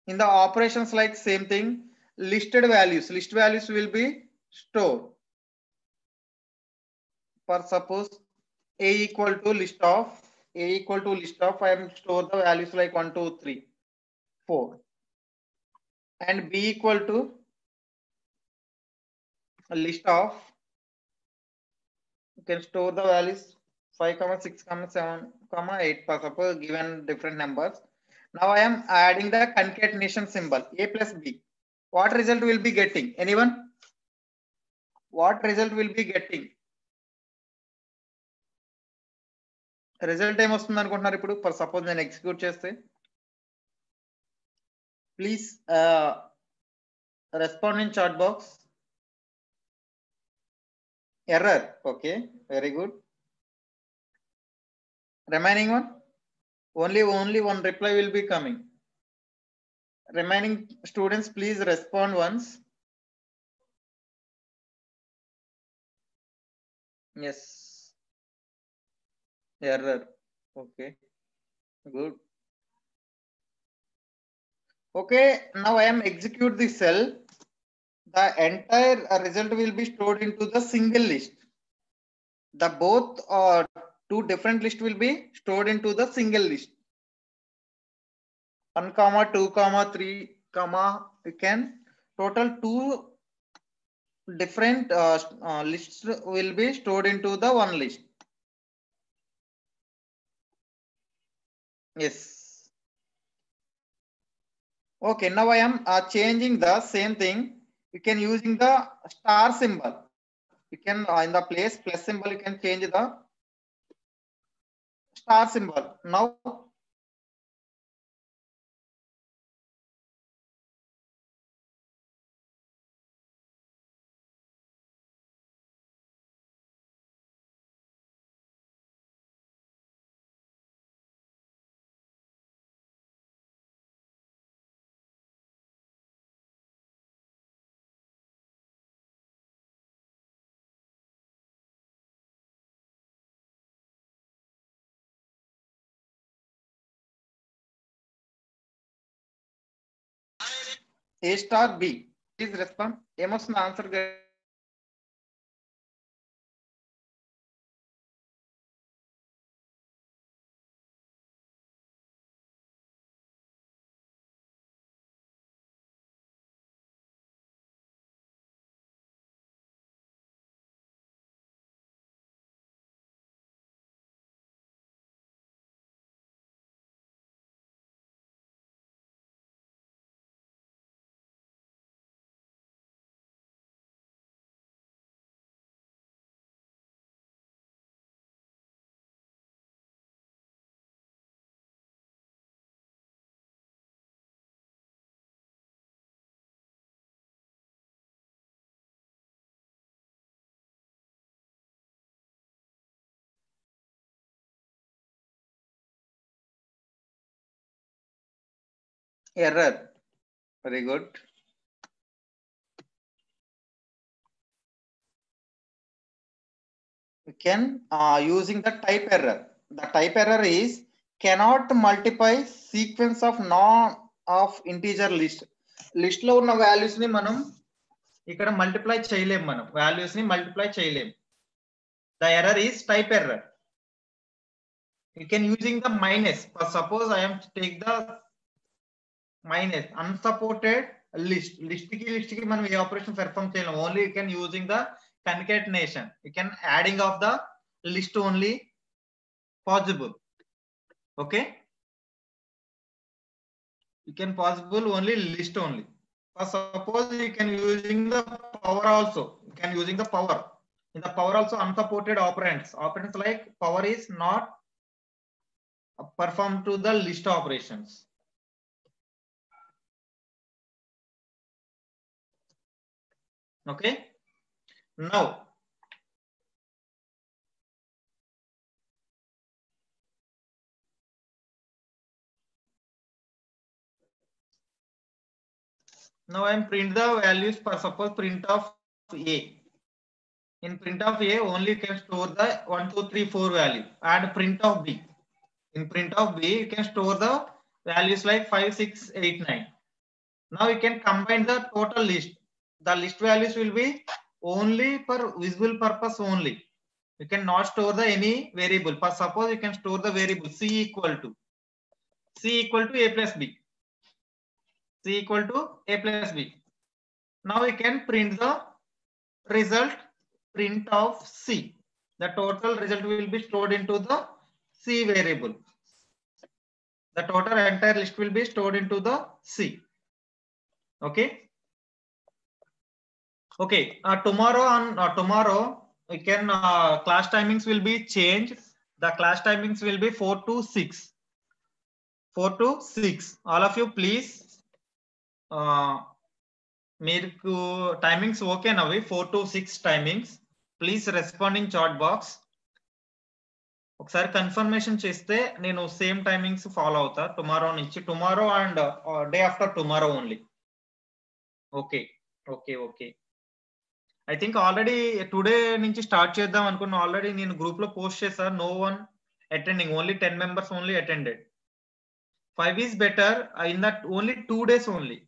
[SPEAKER 1] In the operations, like same thing, listed values. List values will be stored. For suppose a equal to list of I am store the values like 1, 2, 3, 4, and b equal to a list of, you can store the values 5, 6, 7, 8 for suppose given different numbers. Now I am adding the concatenation symbol a plus b. What result will be getting? Anyone? What result will be getting? Result ఏం వస్తుంది అనుకుంటున్నారు ఇప్పుడు? For suppose నేను execute చేస్తే, please respond in chat box. Error. Okay, very good. Remaining one, only one reply will be coming. Remaining students, please respond once. Yes. Error. Okay, good. Okay, now I am execute the cell. The entire result will be stored into the single list. The both two different list will be stored into the single list. 1, 2, 3, you can total 2 different lists will be stored into the one list. Yes. Okay, now I am changing the same thing. You can using the star symbol. You can in the place plus symbol, you can change the star symbol. Now A star B. Please respond. Emotional answer. Error. Very good. We can using the type error. The type error is cannot multiply sequence of non of integer list. List లో ఉన్న values ని మనం ఇక్కడ multiply చేయలేం. మనం values ని multiply చేయలేం. The error is type error. You can using the minus. For suppose I am take the minus unsupported list. List ki మనం ఏ ఆపరేషన్ పెర్ఫార్మ్ చేయలేం. Only you can using the concatenation. You can adding of the list only possible. Okay, you can possible only list only. For suppose you can using the power also. You can using the power. In the power also unsupported operands. Operands like power is not performed to the list operations. Okay, now I am print the values. For suppose print of A. In print of A, only you can store the 1, 2, 3, 4 value. And print of B. In print of B, you can store the values like 5, 6, 8, 9. Now you can combine the total list. The list values will be only for visual purpose only. You cannot store the any variable. For suppose you can store the variable C equal to A plus B. C equal to A plus B. Now we can print the result print of C. The total result will be stored into the C variable. The total entire list will be stored into the C. Okay. Okay. Tomorrow we can class timings will be changed. The class timings will be 4 to 6. 4 to 6. All of you please. మీకు timings ఓకేనవి 4 to 6 timings please respond in chat box. ఒకసారి confirmation చేస్తే నేను same timings follow అవుతా tomorrow నుంచి. Tomorrow and day after tomorrow only. Okay okay okay. I think already today నుంచి start చేద్దాం అనుకున్నా. ఆల్రెడీ నేను గ్రూప్ లో పోస్ట్ చేశా. No one attending, only 10 members only attended. 5 is better in that only 2 days only.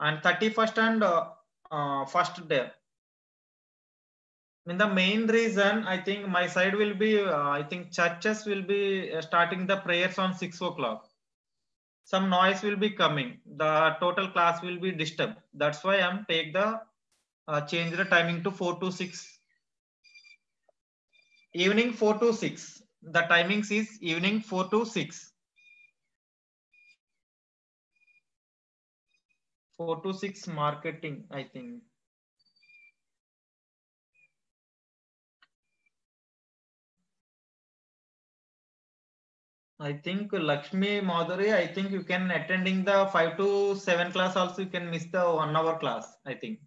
[SPEAKER 1] And 31st and first day. In the main reason, I think my side will be, I think churches will be starting the prayers on 6 o'clock. Some noise will be coming. The total class will be disturbed. That's why I'm take the change the timing to 4 to 6. Evening 4 to 6. The timings is evening 4 to 6. 4 to 6 marketing, I think. I think Lakshmi Madhuri, I think you can attending the 5 to 7 class also. You can miss the 1 hour class, I think.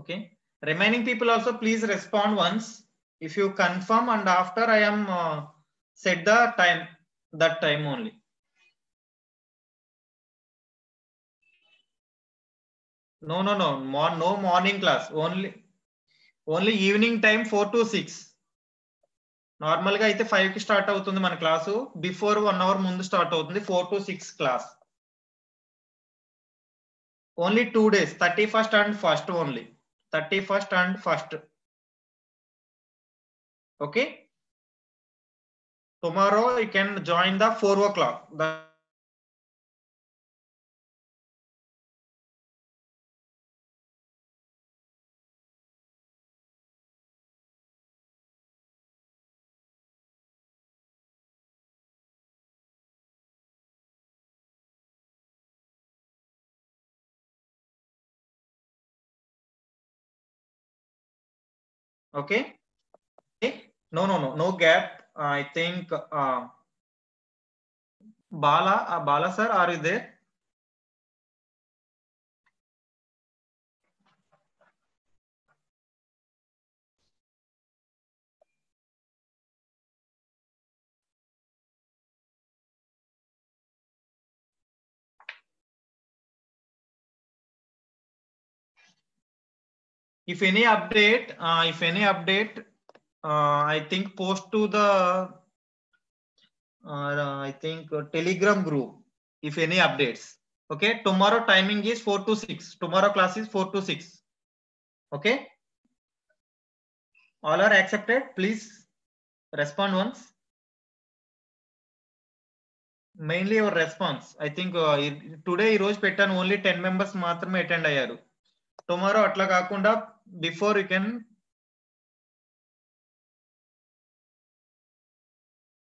[SPEAKER 1] Okay. Remaining people also please respond once. If you confirm and after I am set the time, that time only. No, no morning class. Only evening time 4 to 6. Normal గా అయితే 5 కి start అవుతుంది మన class. Before 1 hour ముందు start అవుతుంది. 4 to 6 class. Only 2 days, 31st and 1st only. 31st and 1st. Okay. Tomorrow you can join the 4 o'clock. Okay. No gap. I think Bala sir, are you there? If any update, I think post to the I think Telegram group. If any updates. Okay. Tomorrow timing is 4 to 6. Tomorrow class is 4 to 6. Okay. All are accepted. Please respond once. Mainly your response. I think today ఈ రోజు పెట్టాను only 10 members మాత్రమే attend అయ్యారు. Tomorrow atla kaakunda before you can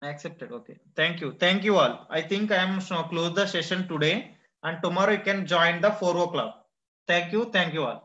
[SPEAKER 1] accepted. Okay. Thank you all. I think I am close the session today and tomorrow you can join the 4 o'clock. Thank you all.